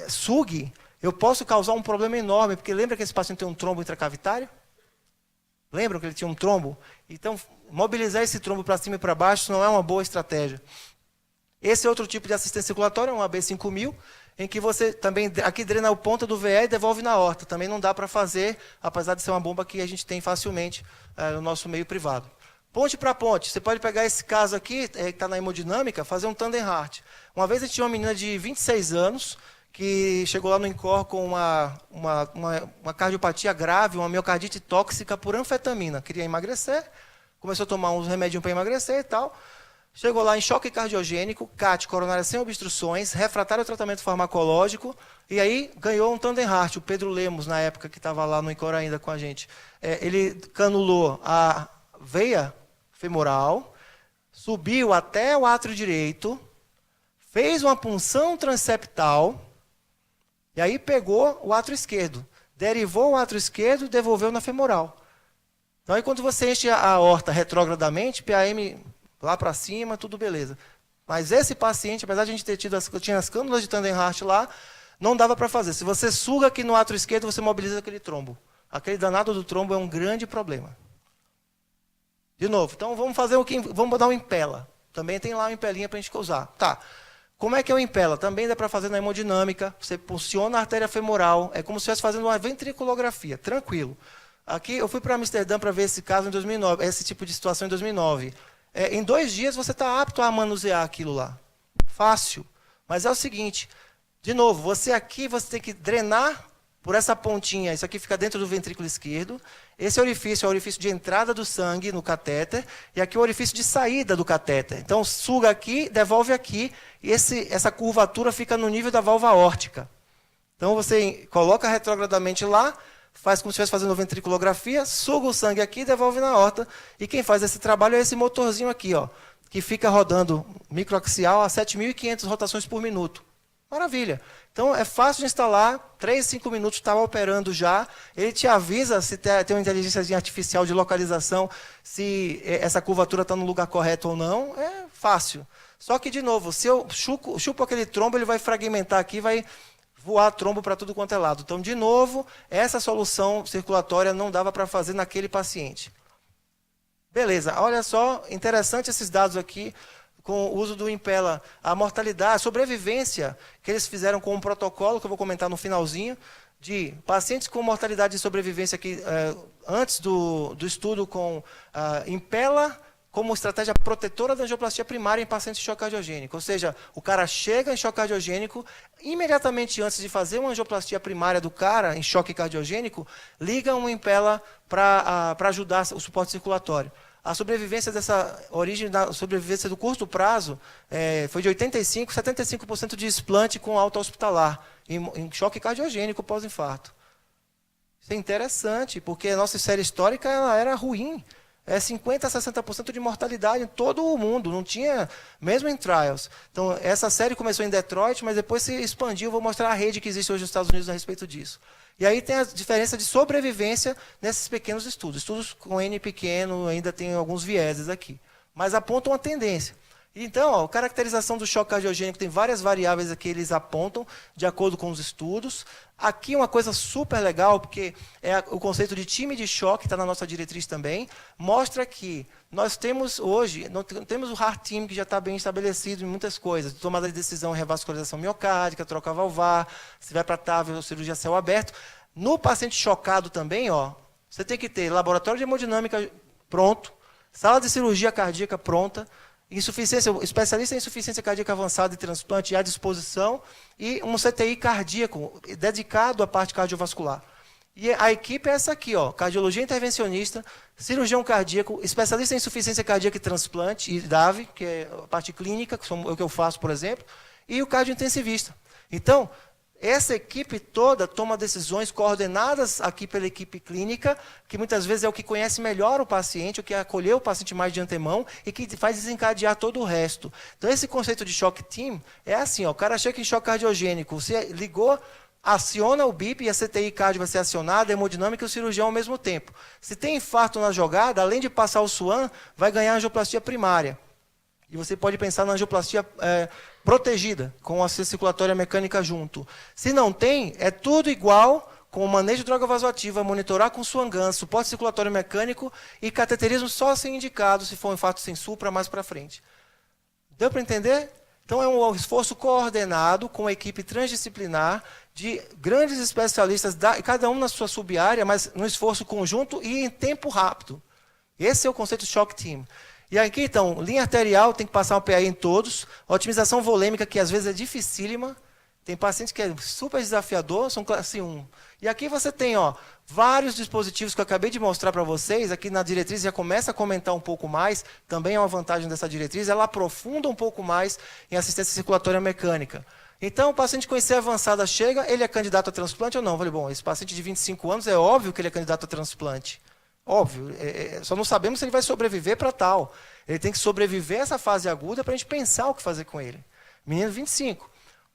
sugue, eu posso causar um problema enorme, porque lembra que esse paciente tem um trombo intracavitário? Lembram que ele tinha um trombo? Então, mobilizar esse trombo para cima e para baixo não é uma boa estratégia. Esse é outro tipo de assistência circulatória, um AB5000, em que você também aqui drena a ponta do VE e devolve na aorta. Também não dá para fazer, apesar de ser uma bomba que a gente tem facilmente no nosso meio privado. Ponte para ponte. Você pode pegar esse caso aqui, que está na hemodinâmica, fazer um tandem heart. Uma vez a gente tinha uma menina de 26 anos, que chegou lá no INCOR com uma cardiopatia grave, uma miocardite tóxica por anfetamina. Queria emagrecer, começou a tomar uns remédios para emagrecer e tal. Chegou lá em choque cardiogênico, CAT, coronária sem obstruções, refratário ao tratamento farmacológico, e aí ganhou um tandem heart. O Pedro Lemos, na época que estava lá no INCOR ainda com a gente, ele canulou a veia femoral, subiu até o átrio direito, fez uma punção transeptal, e aí pegou o átrio esquerdo, derivou o átrio esquerdo e devolveu na femoral. Então, aí quando você enche a aorta retrogradamente, PAM lá para cima, tudo beleza. Mas esse paciente, apesar de a gente ter tido tinha as cânulas de tandem heart lá, não dava para fazer. Se você suga aqui no átrio esquerdo, você mobiliza aquele trombo. aquele danado do trombo é um grande problema. De novo, então vamos fazer vamos dar um impela. Também tem lá uma impelinha para a gente usar. Tá. Como é que é o impela? Também dá para fazer na hemodinâmica. Você pulsiona a artéria femoral. É como se estivesse fazendo uma ventriculografia. Tranquilo. Aqui eu fui para Amsterdã para ver esse caso em 2009, esse tipo de situação em 2009. Em 2 dias você está apto a manusear aquilo lá. Fácil. Mas é o seguinte, de novo, você tem que drenar por essa pontinha. Isso aqui fica dentro do ventrículo esquerdo. Esse orifício é o orifício de entrada do sangue no catéter. E aqui é o orifício de saída do catéter. Então, suga aqui, devolve aqui. E essa curvatura fica no nível da válvula aórtica. Então, você coloca retrogradamente lá, faz como se estivesse fazendo ventriculografia, suga o sangue aqui e devolve na aorta. E quem faz esse trabalho é esse motorzinho aqui, ó, que fica rodando microaxial a 7.500 rotações por minuto. Maravilha. Então, é fácil de instalar, 3, 5 minutos estava operando já. Ele te avisa se tem uma inteligência artificial de localização, se essa curvatura está no lugar correto ou não. É fácil. Só que, de novo, se eu chupo aquele trombo, ele vai fragmentar aqui, vai voar trombo para tudo quanto é lado. Então, de novo, essa solução circulatória não dava para fazer naquele paciente. Beleza, olha só, interessante esses dados aqui, com o uso do impela, a mortalidade, a sobrevivência que eles fizeram com um protocolo, que eu vou comentar no finalzinho, de pacientes com mortalidade de sobrevivência que, antes do estudo com impela como estratégia protetora da angioplastia primária em pacientes de choque cardiogênico. Ou seja, o cara chega em choque cardiogênico, imediatamente antes de fazer uma angioplastia primária do cara em choque cardiogênico, liga um impela para ajudar o suporte circulatório. A sobrevivência dessa origem, da sobrevivência do curto prazo, foi de 75% de explante com alta hospitalar, em choque cardiogênico pós-infarto. Isso é interessante, porque a nossa série histórica ela era ruim. 50% a 60% de mortalidade em todo o mundo, não tinha, mesmo em trials. Então, essa série começou em Detroit, mas depois se expandiu. Vou mostrar a rede que existe hoje nos Estados Unidos a respeito disso. E aí tem a diferença de sobrevivência nesses pequenos estudos. Estudos com N pequeno ainda tem alguns vieses aqui, mas apontam uma tendência. Então, a caracterização do choque cardiogênico tem várias variáveis aqui, eles apontam de acordo com os estudos. Aqui uma coisa super legal, porque é o conceito de time de choque, está na nossa diretriz também, mostra que nós temos hoje, temos o Heart Team, que já está bem estabelecido em muitas coisas, tomada de decisão, revascularização miocárdica, troca valvar, se vai para TAV ou cirurgia a céu aberto. No paciente chocado também, ó, você tem que ter laboratório de hemodinâmica pronto, sala de cirurgia cardíaca pronta, especialista em insuficiência cardíaca avançada e transplante à disposição e um CTI cardíaco dedicado à parte cardiovascular. E a equipe é essa aqui, ó, cardiologia intervencionista, cirurgião cardíaco, especialista em insuficiência cardíaca e transplante, e DAV, que é a parte clínica, que é o que eu faço, por exemplo, e o cardiointensivista. Então, essa equipe toda toma decisões coordenadas aqui pela equipe clínica, que muitas vezes é o que conhece melhor o paciente, o que acolheu o paciente mais de antemão e que faz desencadear todo o resto. Então, esse conceito de choque team é assim, ó, o cara chega em choque cardiogênico, você ligou, aciona o BIP e a CTI cardio vai ser acionada, a hemodinâmica e o cirurgião ao mesmo tempo. Se tem infarto na jogada, além de passar o SWAN, vai ganhar a angioplastia primária. E você pode pensar na angioplastia protegida, com a circulatória mecânica junto. Se não tem, é tudo igual, com o manejo de droga vasoativa, monitorar com Swan-Ganz, suporte circulatório mecânico e cateterismo só ser indicado se for um infarto sem supra mais para frente. Deu para entender? Então é um esforço coordenado com a equipe transdisciplinar de grandes especialistas, cada um na sua sub-área, mas num esforço conjunto e em tempo rápido. Esse é o conceito de shock team. E aqui, então, linha arterial, tem que passar um PAI em todos. Otimização volêmica, que às vezes é dificílima. Tem pacientes que é super desafiador, são classe 1. E aqui você tem vários dispositivos que eu acabei de mostrar para vocês. Aqui na diretriz já começa a comentar um pouco mais. Também é uma vantagem dessa diretriz. Ela aprofunda um pouco mais em assistência circulatória mecânica. Então, o paciente com IC avançada chega, ele é candidato a transplante ou não? Eu falei, bom, esse paciente de 25 anos é óbvio que ele é candidato a transplante. Óbvio, só não sabemos se ele vai sobreviver para tal. Ele tem que sobreviver a essa fase aguda para a gente pensar o que fazer com ele. Menino 25.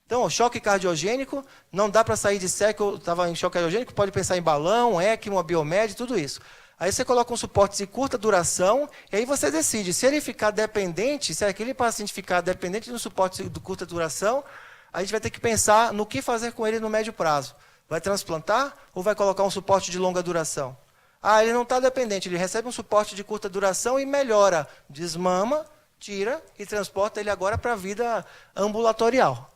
Então, choque cardiogênico, não dá para sair de século, estava em choque cardiogênico, pode pensar em balão, ECMO, biomed, tudo isso. Aí você coloca um suporte de curta duração, e aí você decide, se ele ficar dependente, se aquele paciente ficar dependente do suporte de curta duração, a gente vai ter que pensar no que fazer com ele no médio prazo. Vai transplantar ou vai colocar um suporte de longa duração? Ah, ele não está dependente, ele recebe um suporte de curta duração e melhora, desmama, tira e transporta ele agora para a vida ambulatorial.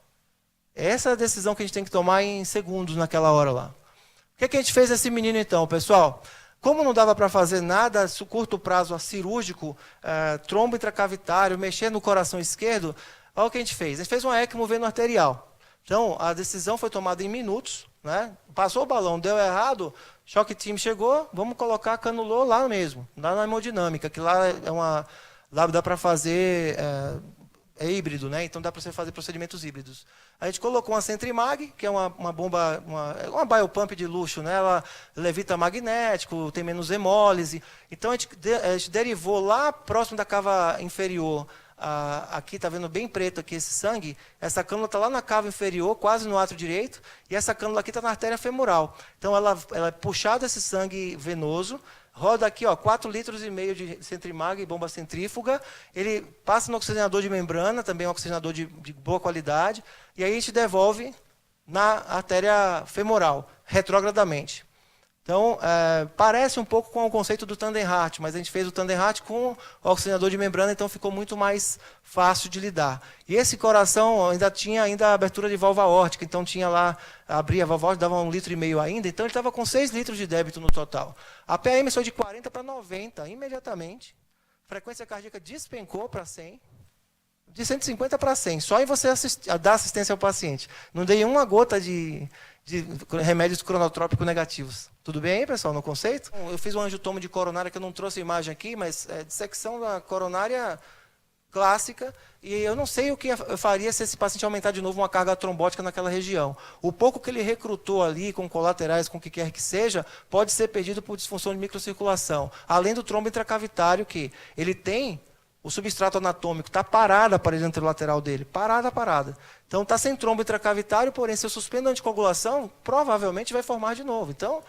Essa é a decisão que a gente tem que tomar em segundos naquela hora lá. O que a gente fez esse menino então, pessoal? Como não dava para fazer nada, curto prazo cirúrgico, trombo intracavitário, mexer no coração esquerdo, olha o que a gente fez. A gente fez uma ECMO veno-arterial. Então, a decisão foi tomada em minutos, né? Passou o balão, deu errado, choque team chegou, vamos colocar canulô lá mesmo, lá na hemodinâmica, que lá lá dá para fazer, é híbrido, né? Então dá para você fazer procedimentos híbridos. A gente colocou uma Centrimag, que é uma bomba, uma biopump de luxo, né? Ela levita magnético, tem menos hemólise. Então a gente derivou lá próximo da cava inferior. Aqui está vendo bem preto aqui esse sangue. Essa cânula está lá na cava inferior, quase no átrio direito, e essa cânula aqui está na artéria femoral. Então ela é puxada esse sangue venoso, roda aqui, ó, 4,5 litros de Centrimag, bomba centrífuga. Ele passa no oxigenador de membrana, também um oxigenador de boa qualidade, e aí a gente devolve na artéria femoral, retrogradamente. Então, parece um pouco com o conceito do Tandem Heart, mas a gente fez o Tandem Heart com o oxigenador de membrana, então ficou muito mais fácil de lidar. E esse coração ainda tinha a abertura de válvula aórtica, então tinha lá, abria a válvula aórtica, dava 1,5 litro ainda, então ele estava com 6 litros de débito no total. A PAM foi de 40 para 90 imediatamente, a frequência cardíaca despencou para 100, de 150 para 100, só em você dar assistência ao paciente. Não dei uma gota de remédios cronotrópicos negativos. Tudo bem aí, pessoal, no conceito? Eu fiz um angiotomo de coronária, que eu não trouxe imagem aqui, mas é dissecção da coronária clássica, e eu não sei o que eu faria se esse paciente aumentar de novo uma carga trombótica naquela região. O pouco que ele recrutou ali, com colaterais, com o que quer que seja, pode ser perdido por disfunção de microcirculação. Além do trombo intracavitário, que ele tem o substrato anatômico, está parada a parede anterolateral dele, parada. Então está sem trombo intracavitário, porém, se eu suspendo a anticoagulação, provavelmente vai formar de novo. Então,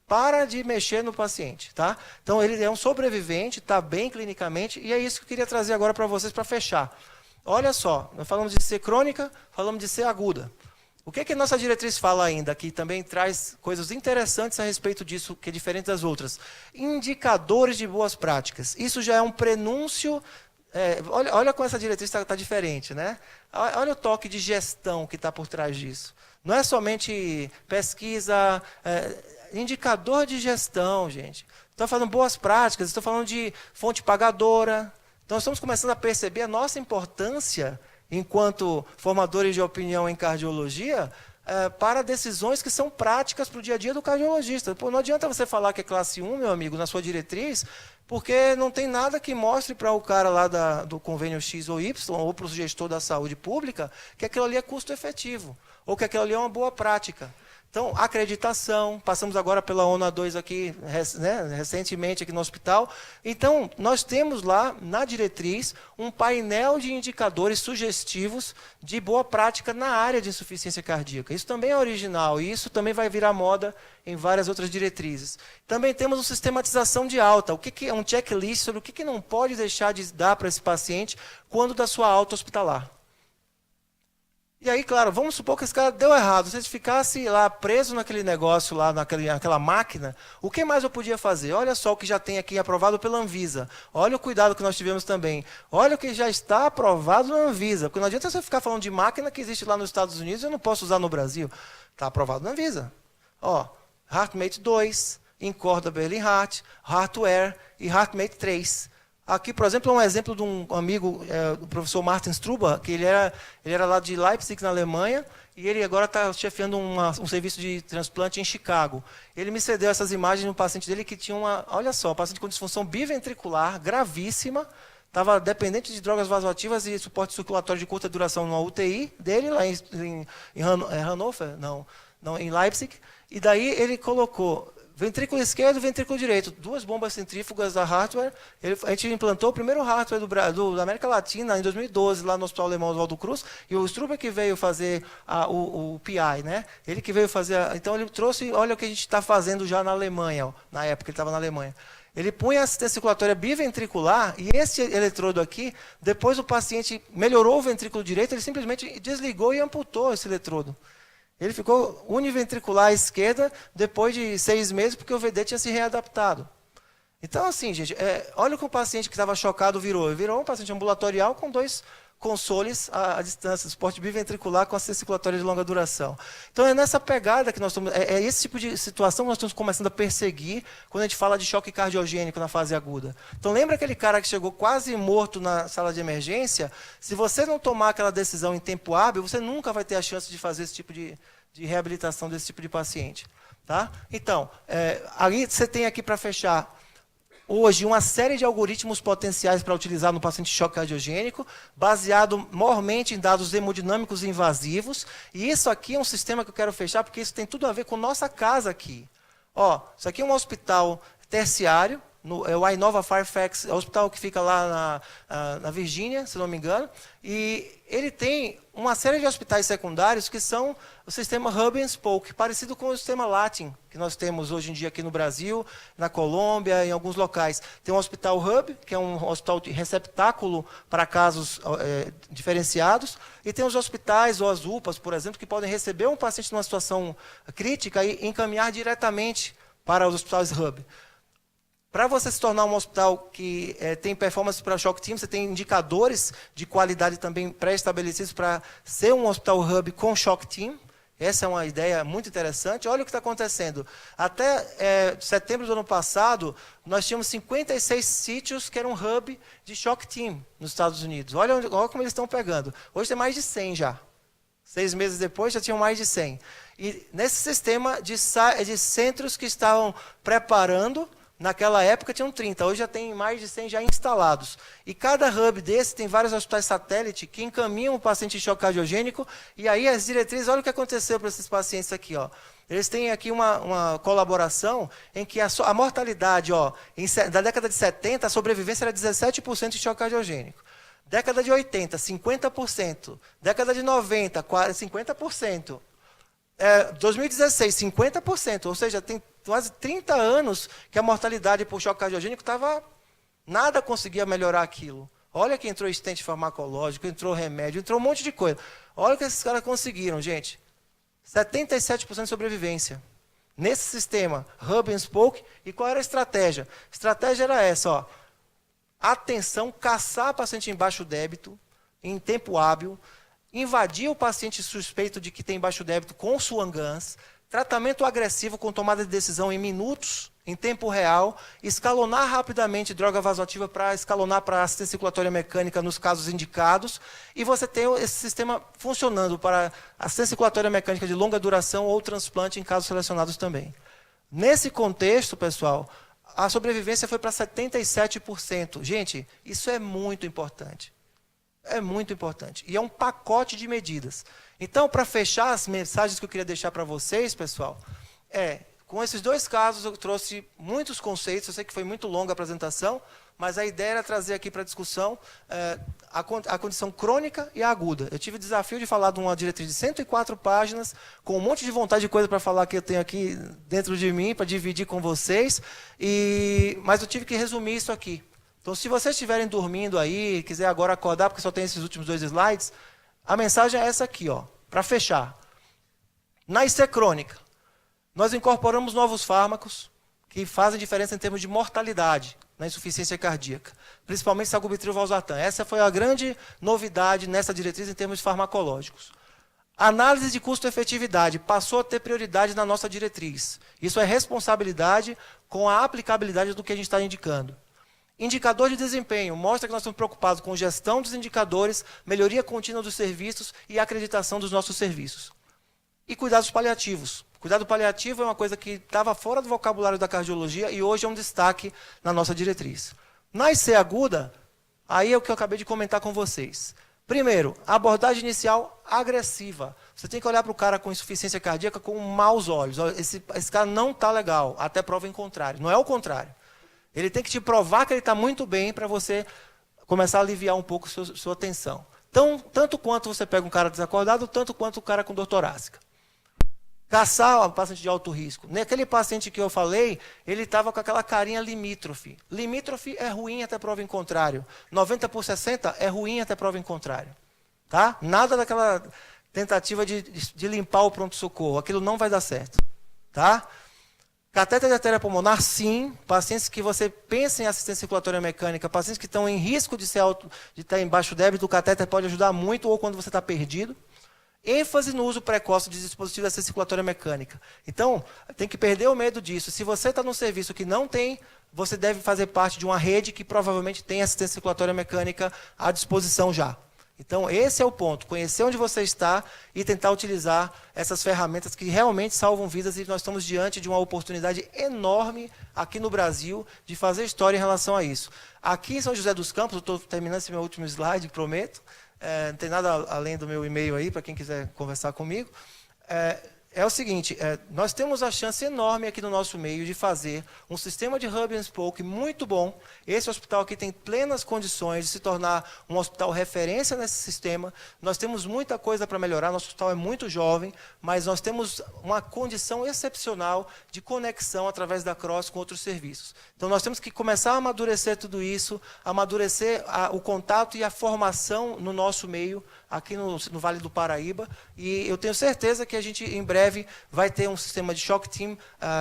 para de mexer no paciente, tá? Então, ele é um sobrevivente, está bem clinicamente, e é isso que eu queria trazer agora para vocês para fechar. Olha só, nós falamos de ser crônica, falamos de ser aguda. O que a nossa diretriz fala ainda, que também traz coisas interessantes a respeito disso, que é diferente das outras? Indicadores de boas práticas. Isso já é um prenúncio. Olha como essa diretriz está diferente, né? Olha o toque de gestão que está por trás disso. Não é somente pesquisa, indicador de gestão, gente. Estou falando boas práticas, estou falando de fonte pagadora. Então, estamos começando a perceber a nossa importância enquanto formadores de opinião em cardiologia, para decisões que são práticas para o dia a dia do cardiologista. Pô, não adianta você falar que é classe 1, meu amigo, na sua diretriz, porque não tem nada que mostre para o cara lá do convênio X ou Y, ou para o gestor da saúde pública, que aquilo ali é custo efetivo, ou que aquilo ali é uma boa prática. Então, acreditação, passamos agora pela ONU A2 aqui, né, recentemente aqui no hospital. Então, nós temos lá, na diretriz, um painel de indicadores sugestivos de boa prática na área de insuficiência cardíaca. Isso também é original e isso também vai virar moda em várias outras diretrizes. Também temos uma sistematização de alta. O que é um checklist sobre o que não pode deixar de dar para esse paciente quando da sua alta hospitalar. E aí, claro, vamos supor que esse cara deu errado. Se ele ficasse lá preso naquele negócio, lá naquela máquina, o que mais eu podia fazer? Olha só o que já tem aqui aprovado pela Anvisa. Olha o cuidado que nós tivemos também. Olha o que já está aprovado na Anvisa. Porque não adianta você ficar falando de máquina que existe lá nos Estados Unidos e eu não posso usar no Brasil. Está aprovado na Anvisa. Ó, HeartMate 2, Incorda Berlin Heart, Heartware e HeartMate 3. Aqui, por exemplo, é um exemplo de um amigo, o professor Martin Struber, que ele era lá de Leipzig, na Alemanha, e ele agora está chefiando um serviço de transplante em Chicago. Ele me cedeu essas imagens de um paciente dele que tinha olha só, um paciente com disfunção biventricular gravíssima, estava dependente de drogas vasoativas e suporte circulatório de curta duração numa UTI dele, lá em Hannover? Não, em Leipzig, e daí ele colocou ventrículo esquerdo e ventrículo direito, 2 bombas centrífugas da Heartware. A gente implantou o primeiro Heartware da América Latina em 2012, lá no Hospital Alemão Oswaldo Cruz, e o Struber que veio fazer o PI, né? Ele que veio fazer. Então ele trouxe, olha o que a gente está fazendo já na Alemanha, ó, na época ele estava na Alemanha. Ele punha a assistência circulatória biventricular, e esse eletrodo aqui, depois o paciente melhorou o ventrículo direito, ele simplesmente desligou e amputou esse eletrodo. Ele ficou univentricular à esquerda depois de 6 meses, porque o VD tinha se readaptado. Então, assim, gente, olha o que o paciente que estava chocado virou. Ele virou um paciente ambulatorial com 2 consoles à distância, suporte biventricular com assistência circulatória de longa duração. Então, é nessa pegada que nós estamos... É esse tipo de situação que nós estamos começando a perseguir quando a gente fala de choque cardiogênico na fase aguda. Então, lembra aquele cara que chegou quase morto na sala de emergência? Se você não tomar aquela decisão em tempo hábil, você nunca vai ter a chance de fazer esse tipo de reabilitação desse tipo de paciente. Tá? Então, aí você tem aqui para fechar... Hoje, uma série de algoritmos potenciais para utilizar no paciente choque cardiogênico, baseado maiormente em dados hemodinâmicos invasivos. E isso aqui é um sistema que eu quero fechar, porque isso tem tudo a ver com nossa casa aqui. Ó, isso aqui é um hospital terciário, é o Inova Fairfax, é o hospital que fica lá na Virgínia, se não me engano, e ele tem uma série de hospitais secundários que são o sistema Hub and Spoke, parecido com o sistema Latin, que nós temos hoje em dia aqui no Brasil, na Colômbia, em alguns locais. Tem um hospital Hub, que é um hospital de receptáculo para casos diferenciados, e tem os hospitais ou as UPAs, por exemplo, que podem receber um paciente numa situação crítica e encaminhar diretamente para os hospitais Hub. Para você se tornar um hospital que tem performance para Shock Team, você tem indicadores de qualidade também pré-estabelecidos para ser um hospital hub com Shock Team. Essa é uma ideia muito interessante. Olha o que está acontecendo. Até setembro do ano passado, nós tínhamos 56 sítios que eram hub de Shock Team nos Estados Unidos. Olha como eles estão pegando. Hoje tem mais de 100 já. 6 meses depois já tinham mais de 100. E nesse sistema de centros que estavam preparando... Naquela época tinham 30, hoje já tem mais de 100 já instalados. E cada hub desse tem vários hospitais satélite que encaminham o paciente em choque cardiogênico. E aí as diretrizes, olha o que aconteceu para esses pacientes aqui. Ó. Eles têm aqui uma colaboração em que a mortalidade, da década de 70, a sobrevivência era 17% de choque cardiogênico. Década de 80, 50%. Década de 90, 50%. 2016, 50%. Ou seja, tem quase 30 anos que a mortalidade por choque cardiogênico estava... Nada conseguia melhorar aquilo. Olha que entrou stent farmacológico, entrou remédio, entrou um monte de coisa. Olha o que esses caras conseguiram, gente. 77% de sobrevivência. Nesse sistema, Hub and Spoke. E qual era a estratégia? A estratégia era essa, ó. Atenção, caçar paciente em baixo débito, em tempo hábil, invadir o paciente suspeito de que tem baixo débito com Swan-Ganz, tratamento agressivo com tomada de decisão em minutos, em tempo real, escalonar rapidamente droga vasoativa para escalonar para assistência circulatória mecânica nos casos indicados, e você tem esse sistema funcionando para assistência circulatória mecânica de longa duração ou transplante em casos selecionados também. Nesse contexto, pessoal, a sobrevivência foi para 77%. Gente, isso é muito importante. É muito importante. E é um pacote de medidas. Então, para fechar as mensagens que eu queria deixar para vocês, pessoal, com esses 2 casos eu trouxe muitos conceitos, eu sei que foi muito longa a apresentação, mas a ideia era trazer aqui para a discussão a condição crônica e a aguda. Eu tive o desafio de falar de uma diretriz de 104 páginas, com um monte de vontade de coisa para falar que eu tenho aqui dentro de mim, para dividir com vocês, mas eu tive que resumir isso aqui. Então, se vocês estiverem dormindo aí, quiser agora acordar, porque só tem esses últimos 2 slides, a mensagem é essa aqui, para fechar. Na IC crônica, nós incorporamos novos fármacos que fazem diferença em termos de mortalidade na insuficiência cardíaca, principalmente sacubitril valsartan. Essa foi a grande novidade nessa diretriz em termos farmacológicos. Análise de custo-efetividade passou a ter prioridade na nossa diretriz. Isso é responsabilidade com a aplicabilidade do que a gente está indicando. Indicador de desempenho mostra que nós estamos preocupados com gestão dos indicadores, melhoria contínua dos serviços e acreditação dos nossos serviços. E cuidados paliativos. Cuidado paliativo é uma coisa que estava fora do vocabulário da cardiologia e hoje é um destaque na nossa diretriz. Na IC aguda, aí é o que eu acabei de comentar com vocês. Primeiro, abordagem inicial agressiva. Você tem que olhar para o cara com insuficiência cardíaca com maus olhos. Esse cara não está legal, até prova em contrário. Não é o contrário. Ele tem que te provar que ele está muito bem para você começar a aliviar um pouco sua tensão. Então, tanto quanto você pega um cara desacordado, tanto quanto o cara com dor torácica. Caçar o paciente de alto risco. Naquele paciente que eu falei, ele estava com aquela carinha limítrofe. Limítrofe é ruim até prova em contrário. 90 por 60 é ruim até prova em contrário. Tá? Nada daquela tentativa de limpar o pronto-socorro. Aquilo não vai dar certo. Tá? Catéter de artéria pulmonar, sim. Pacientes que você pensa em assistência circulatória mecânica, pacientes que estão em risco de estar em baixo débito, o catéter pode ajudar muito, ou quando você está perdido. ênfase no uso precoce de dispositivos de assistência circulatória mecânica. Então, tem que perder o medo disso. Se você está num serviço que não tem, você deve fazer parte de uma rede que provavelmente tem assistência circulatória mecânica à disposição já. Então, esse é o ponto, conhecer onde você está e tentar utilizar essas ferramentas que realmente salvam vidas, e nós estamos diante de uma oportunidade enorme aqui no Brasil de fazer história em relação a isso. Aqui em São José dos Campos, eu estou terminando esse meu último slide, prometo, não tem nada além do meu e-mail aí, para quem quiser conversar comigo. É o seguinte, nós temos a chance enorme aqui no nosso meio de fazer um sistema de hub and spoke muito bom. Esse hospital aqui tem plenas condições de se tornar um hospital referência nesse sistema. Nós temos muita coisa para melhorar, nosso hospital é muito jovem, mas nós temos uma condição excepcional de conexão através da Cross com outros serviços. Então nós temos que começar a amadurecer tudo isso, amadurecer o contato e a formação no nosso meio, aqui no Vale do Paraíba, e eu tenho certeza que a gente, em breve, vai ter um sistema de shock team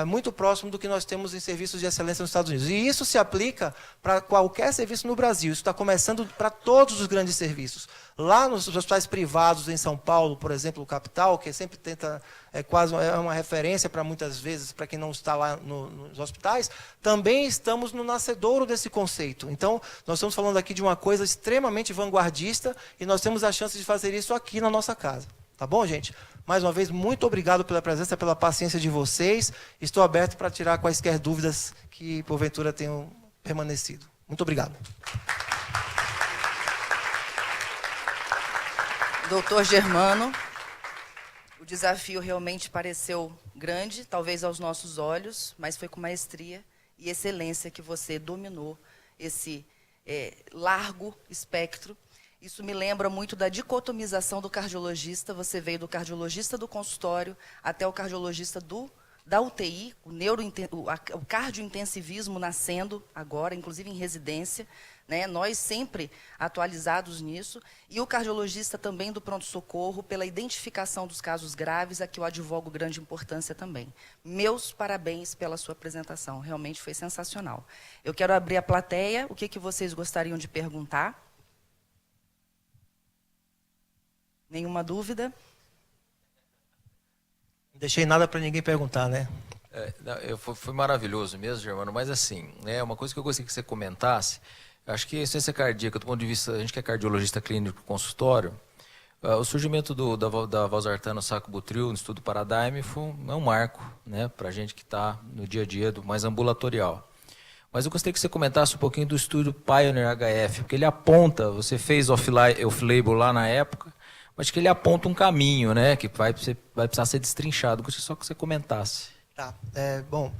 muito próximo do que nós temos em serviços de excelência nos Estados Unidos. E isso se aplica para qualquer serviço no Brasil. Isso está começando para todos os grandes serviços. Lá nos hospitais privados em São Paulo, por exemplo, o Capital, que sempre tenta, quase uma referência para muitas vezes, para quem não está lá nos hospitais, também estamos no nascedouro desse conceito. Então, nós estamos falando aqui de uma coisa extremamente vanguardista e nós temos a chance de fazer isso aqui na nossa casa. Tá bom, gente? Mais uma vez, muito obrigado pela presença, pela paciência de vocês. Estou aberto para tirar quaisquer dúvidas que, porventura, tenham permanecido. Muito obrigado. Doutor Germano, o desafio realmente pareceu grande, talvez aos nossos olhos, mas foi com maestria e excelência que você dominou esse largo espectro. Isso me lembra muito da dicotomização do cardiologista. Você veio do cardiologista do consultório até o cardiologista da UTI, o cardiointensivismo nascendo agora, inclusive em residência, né? Nós sempre atualizados nisso, e o cardiologista também do pronto-socorro, pela identificação dos casos graves, a que eu advogo grande importância também. Meus parabéns pela sua apresentação, realmente foi sensacional. Eu quero abrir a plateia, o que vocês gostariam de perguntar? Nenhuma dúvida? Não deixei nada para ninguém perguntar, né? Foi maravilhoso mesmo, Germano, mas assim, uma coisa que eu gostaria que você comentasse, acho que a ciência cardíaca, do ponto de vista, a gente que é cardiologista clínico consultório, o surgimento da valsartana sacubitril no estudo Paradigm é um marco, né, para a gente que está no dia a dia do mais ambulatorial. Mas eu gostaria que você comentasse um pouquinho do estudo Pioneer HF, porque ele aponta, você fez off-label lá na época, mas que ele aponta um caminho, né, que vai precisar ser destrinchado. Gostaria só que você comentasse. Tá, bom,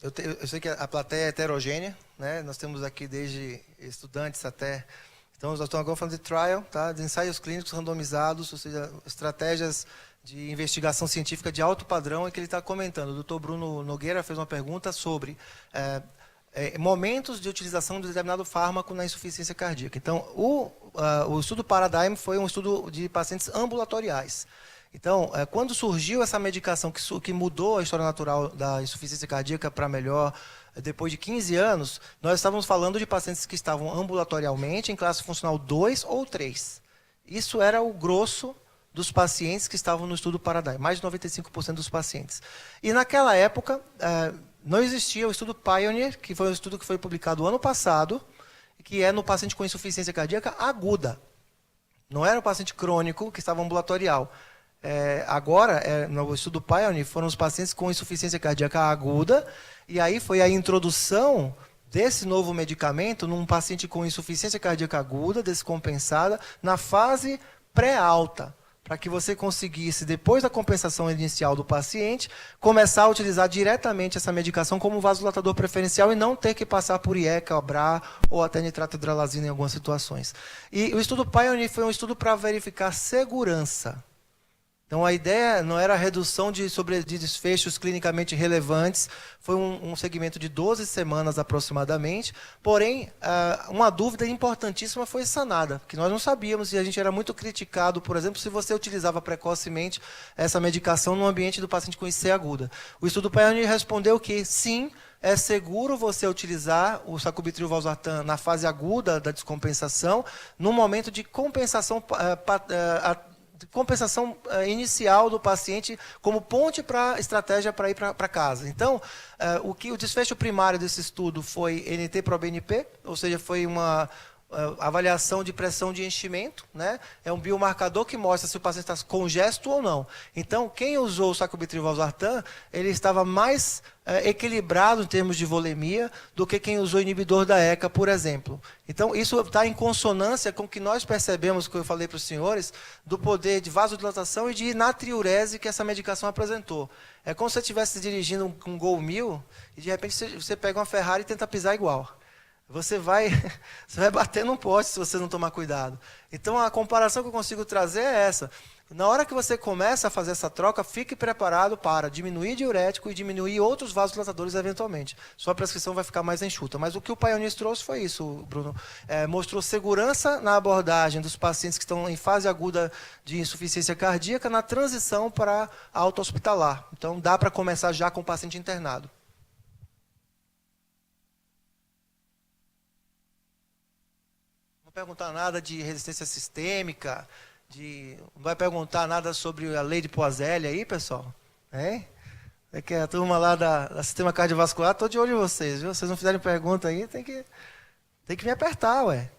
eu sei que a plateia é heterogênea, né? Nós temos aqui desde estudantes até... Então, nós estamos agora falando de trial, tá? De ensaios clínicos randomizados, ou seja, estratégias de investigação científica de alto padrão, é que ele está comentando. O doutor Bruno Nogueira fez uma pergunta sobre momentos de utilização de determinado fármaco na insuficiência cardíaca. Então, o estudo Paradigm foi um estudo de pacientes ambulatoriais. Então, quando surgiu essa medicação que mudou a história natural da insuficiência cardíaca para melhor, depois de 15 anos, nós estávamos falando de pacientes que estavam ambulatorialmente em classe funcional 2 ou 3. Isso era o grosso dos pacientes que estavam no estudo Paradigm, mais de 95% dos pacientes. E naquela época, não existia o estudo Pioneer, que foi um estudo que foi publicado ano passado, que é no paciente com insuficiência cardíaca aguda. Não era o paciente crônico que estava ambulatorial. Agora, no estudo Pioneer, foram os pacientes com insuficiência cardíaca aguda, e aí foi a introdução desse novo medicamento num paciente com insuficiência cardíaca aguda, descompensada, na fase pré-alta, para que você conseguisse, depois da compensação inicial do paciente, começar a utilizar diretamente essa medicação como vasodilatador preferencial e não ter que passar por IECA, BRA ou até nitrato hidralazina em algumas situações. E o estudo Pioneer foi um estudo para verificar segurança. Então, a ideia não era a redução de desfechos clinicamente relevantes, foi um segmento de 12 semanas aproximadamente, porém, uma dúvida importantíssima foi sanada, que nós não sabíamos e a gente era muito criticado, por exemplo, se você utilizava precocemente essa medicação no ambiente do paciente com IC aguda. O estudo Pioneer respondeu que sim, é seguro você utilizar o sacubitril/valsartan na fase aguda da descompensação, no momento de compensação inicial do paciente como ponte para estratégia para ir para casa. Então, o desfecho primário desse estudo foi NT-proBNP, ou seja, foi uma avaliação de pressão de enchimento, né? É um biomarcador que mostra se o paciente está congesto ou não. Então, quem usou o sacubitril/valsartan, ele estava mais equilibrado em termos de volemia do que quem usou o inibidor da ECA, por exemplo. Então, isso está em consonância com o que nós percebemos, que eu falei para os senhores, do poder de vasodilatação e de natriurese que essa medicação apresentou. É como se você estivesse dirigindo um Gol 1000 e, de repente, você pega uma Ferrari e tenta pisar igual. Você vai bater num poste se você não tomar cuidado. Então, a comparação que eu consigo trazer é essa. Na hora que você começa a fazer essa troca, fique preparado para diminuir diurético e diminuir outros vasodilatadores eventualmente. Sua prescrição vai ficar mais enxuta. Mas o que o Pioneer trouxe foi isso, Bruno. Mostrou segurança na abordagem dos pacientes que estão em fase aguda de insuficiência cardíaca na transição para a alta hospitalar. Então, dá para começar já com o paciente internado. Perguntar nada de resistência sistêmica, não vai perguntar nada sobre a lei de Poiseuille aí, pessoal? É que a turma lá da sistema cardiovascular, estou de olho em vocês, viu? Se vocês não fizerem pergunta aí, tem que me apertar, ué.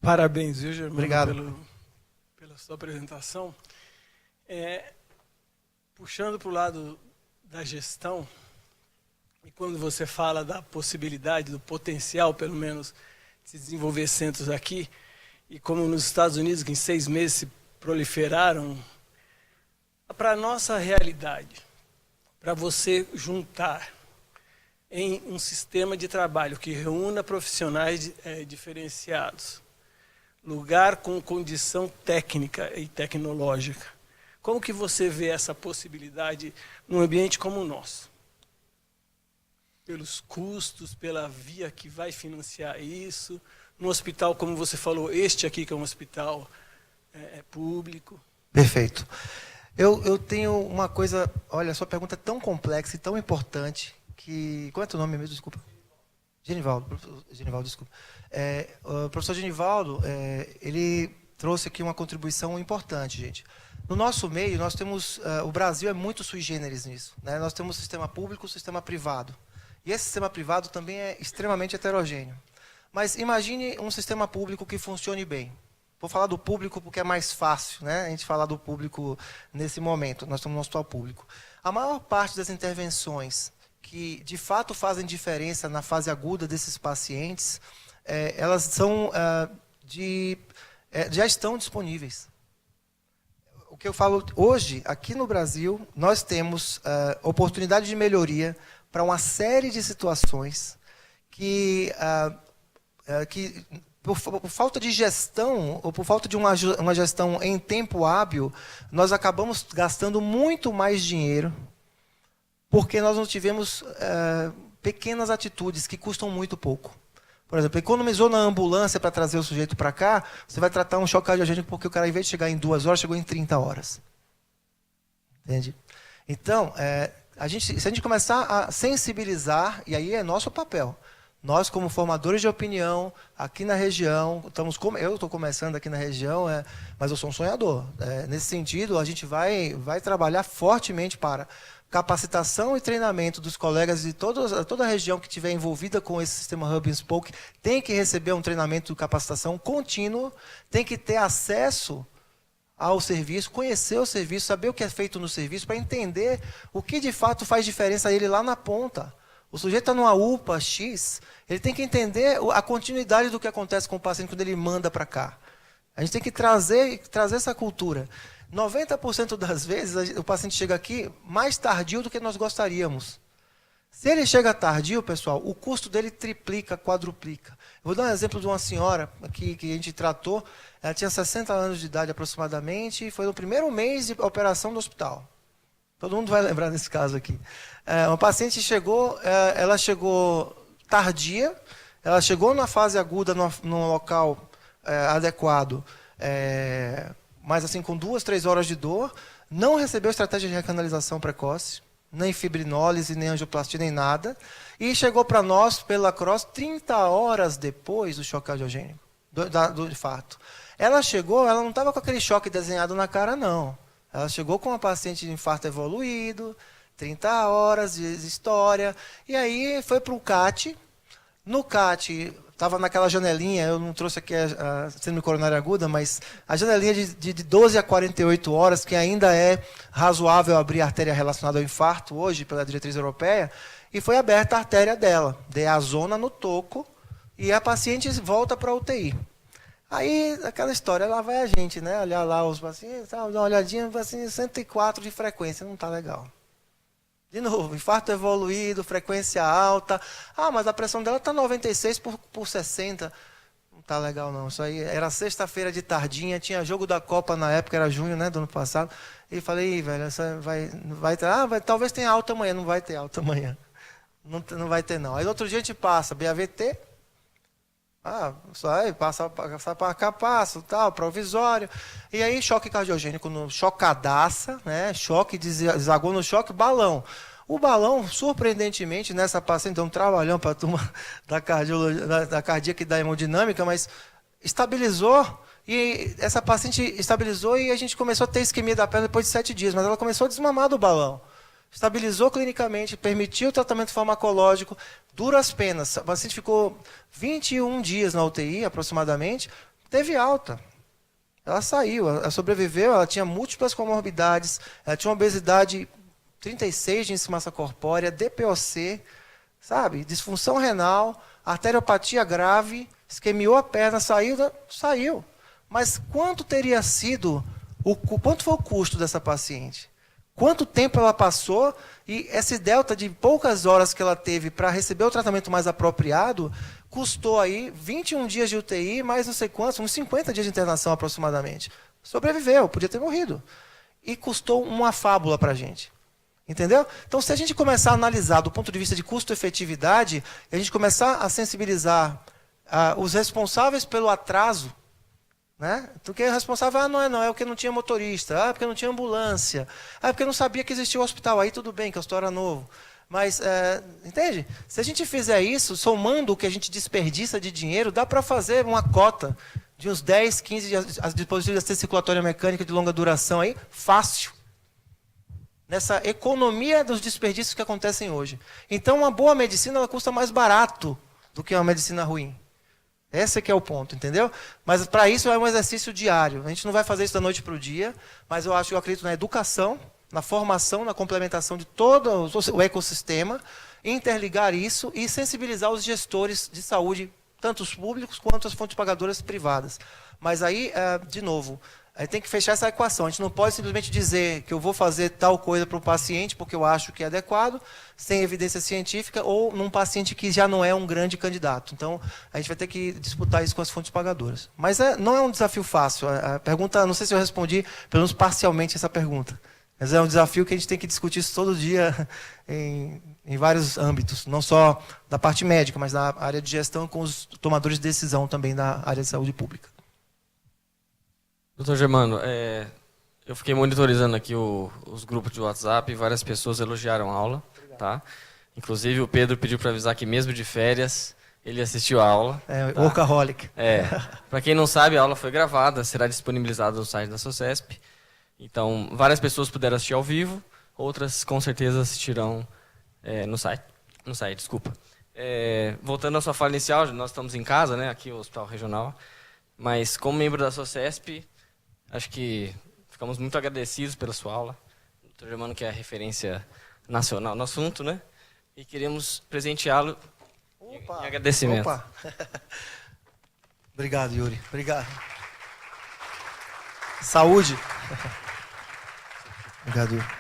Parabéns, viu, Germano? Obrigado. Pela sua apresentação. Puxando para o lado da gestão, e quando você fala da possibilidade, do potencial, pelo menos, de se desenvolver centros aqui, e como nos Estados Unidos, que em 6 meses se proliferaram, para a nossa realidade, para você juntar em um sistema de trabalho que reúna profissionais diferenciados, lugar com condição técnica e tecnológica, como que você vê essa possibilidade num ambiente como o nosso? Pelos custos, pela via que vai financiar isso, num hospital, como você falou, este aqui que é um hospital público. Perfeito. Eu tenho uma coisa, olha, a sua pergunta é tão complexa e tão importante, que... Qual é o teu nome mesmo? Desculpa. Genivaldo, desculpa. O professor Genivaldo, ele trouxe aqui uma contribuição importante, gente. No nosso meio, nós temos... o Brasil é muito sui generis nisso, né? Nós temos sistema público e sistema privado. E esse sistema privado também é extremamente heterogêneo. Mas imagine um sistema público que funcione bem. Vou falar do público porque é mais fácil, né? A gente falar do público nesse momento. Nós estamos no hospital público. A maior parte das intervenções que, de fato, fazem diferença na fase aguda desses pacientes, elas são já estão disponíveis. O que eu falo hoje, aqui no Brasil, nós temos oportunidade de melhoria para uma série de situações que por falta de gestão, ou por falta de uma gestão em tempo hábil, nós acabamos gastando muito mais dinheiro, porque nós não tivemos pequenas atitudes que custam muito pouco. Por exemplo, economizou na ambulância para trazer o sujeito para cá, você vai tratar um choque cardiogênico porque o cara, em vez de chegar em 2 horas, chegou em 30 horas. Entende? Então, se a gente começar a sensibilizar, e aí é nosso papel, nós como formadores de opinião, aqui na região, eu estou começando aqui na região, mas eu sou um sonhador. Nesse sentido, a gente vai trabalhar fortemente para capacitação e treinamento dos colegas de toda a região que estiver envolvida com esse sistema Hub and Spoke, tem que receber um treinamento de capacitação contínuo, tem que ter acesso ao serviço, conhecer o serviço, saber o que é feito no serviço, para entender o que de fato faz diferença a ele lá na ponta. O sujeito está numa UPA X, ele tem que entender a continuidade do que acontece com o paciente quando ele manda para cá. A gente tem que trazer essa cultura. 90% das vezes o paciente chega aqui mais tardio do que nós gostaríamos. Se ele chega tardio, pessoal, o custo dele triplica, quadruplica. Eu vou dar um exemplo de uma senhora que a gente tratou. Ela tinha 60 anos de idade aproximadamente e foi no primeiro mês de operação do hospital. Todo mundo vai lembrar desse caso aqui. Uma paciente chegou, ela chegou tardia, ela chegou na fase aguda, num local adequado, mas assim com 2, 3 horas de dor, não recebeu estratégia de recanalização precoce, nem fibrinólise, nem angioplastia, nem nada, e chegou para nós pela CROSS 30 horas depois do choque cardiogênico, do infarto. Ela chegou, ela não estava com aquele choque desenhado na cara, não. Ela chegou com uma paciente de infarto evoluído, 30 horas de história, e aí foi para o CAT. No CAT, estava naquela janelinha, eu não trouxe aqui a síndrome coronária aguda, mas a janelinha de 12 a 48 horas, que ainda é razoável abrir artéria relacionada ao infarto hoje, pela diretriz europeia, e foi aberta a artéria dela, dei a zona no toco, e a paciente volta para a UTI. Aí, aquela história, lá vai a gente, né? Olhar lá os pacientes, dar uma olhadinha, assim, 104 de frequência, não está legal. De novo, infarto evoluído, frequência alta. Ah, mas a pressão dela está 96 por 60. Não está legal, não. Isso aí era sexta-feira de tardinha, tinha jogo da Copa na época, era junho, né, do ano passado. E falei, velho, essa vai ter. Talvez tenha alta amanhã. Não vai ter alta amanhã. Não vai ter, não. Aí no outro dia a gente passa, BAVT. Só aí, passa para cá, passo, tal, provisório. E aí, choque cardiogênico, chocadaça, né? Choque, desagou no choque, balão. O balão, surpreendentemente, nessa paciente, deu um trabalhão para a turma da cardíaca e da hemodinâmica, mas estabilizou, e essa paciente estabilizou e a gente começou a ter isquemia da perna depois de 7 dias, mas ela começou a desmamar do balão. Estabilizou clinicamente, permitiu o tratamento farmacológico, duras penas. A paciente ficou 21 dias na UTI, aproximadamente, teve alta. Ela saiu, ela sobreviveu, ela tinha múltiplas comorbidades, ela tinha uma obesidade 36 de índice de massa corpórea, DPOC, sabe? Disfunção renal, arteriopatia grave, isquemiou a perna, saiu. Mas quanto teria sido, quanto foi o custo dessa paciente? Quanto tempo ela passou e esse delta de poucas horas que ela teve para receber o tratamento mais apropriado custou aí 21 dias de UTI, mais não sei quantos, uns 50 dias de internação aproximadamente. Sobreviveu, podia ter morrido. E custou uma fábula para a gente. Entendeu? Então, se a gente começar a analisar do ponto de vista de custo-efetividade, a gente começar a sensibilizar os responsáveis pelo atraso, né? Porque o responsável não é porque não tinha motorista, porque não tinha ambulância, porque não sabia que existia o hospital, aí tudo bem, que o hospital era novo. Mas, entende? Se a gente fizer isso, somando o que a gente desperdiça de dinheiro, dá para fazer uma cota de uns 10, 15 dispositivos de assistência circulatória mecânica de longa duração aí, fácil. Nessa economia dos desperdícios que acontecem hoje. Então, uma boa medicina ela custa mais barato do que uma medicina ruim. Esse que é o ponto, entendeu? Mas para isso é um exercício diário. A gente não vai fazer isso da noite para o dia, mas eu acredito na educação, na formação, na complementação de todo o ecossistema, interligar isso e sensibilizar os gestores de saúde, tanto os públicos quanto as fontes pagadoras privadas. Mas aí, de novo, aí tem que fechar essa equação. A gente não pode simplesmente dizer que eu vou fazer tal coisa para o paciente porque eu acho que é adequado, sem evidência científica, ou num paciente que já não é um grande candidato. Então, a gente vai ter que disputar isso com as fontes pagadoras. Mas não é um desafio fácil. A pergunta, não sei se eu respondi, pelo menos parcialmente, essa pergunta. Mas é um desafio que a gente tem que discutir isso todo dia em vários âmbitos. Não só da parte médica, mas na área de gestão com os tomadores de decisão também da área de saúde pública. Doutor Germano, eu fiquei monitorizando aqui os grupos de WhatsApp e várias pessoas elogiaram a aula, tá? Inclusive o Pedro pediu para avisar que mesmo de férias ele assistiu a aula. Tá? Workaholic. Para quem não sabe, a aula foi gravada, será disponibilizada no site da SOCESP. Então, várias pessoas puderam assistir ao vivo, outras com certeza assistirão no site. Desculpa. Voltando à sua fala inicial, nós estamos em casa, né? Aqui no Hospital Regional, mas como membro da SOCESP, acho que ficamos muito agradecidos pela sua aula. O doutor Germano, que é a referência nacional no assunto, né? E queremos presenteá-lo em agradecimento. Obrigado, Yuri. Obrigado. Saúde. Obrigado, Yuri.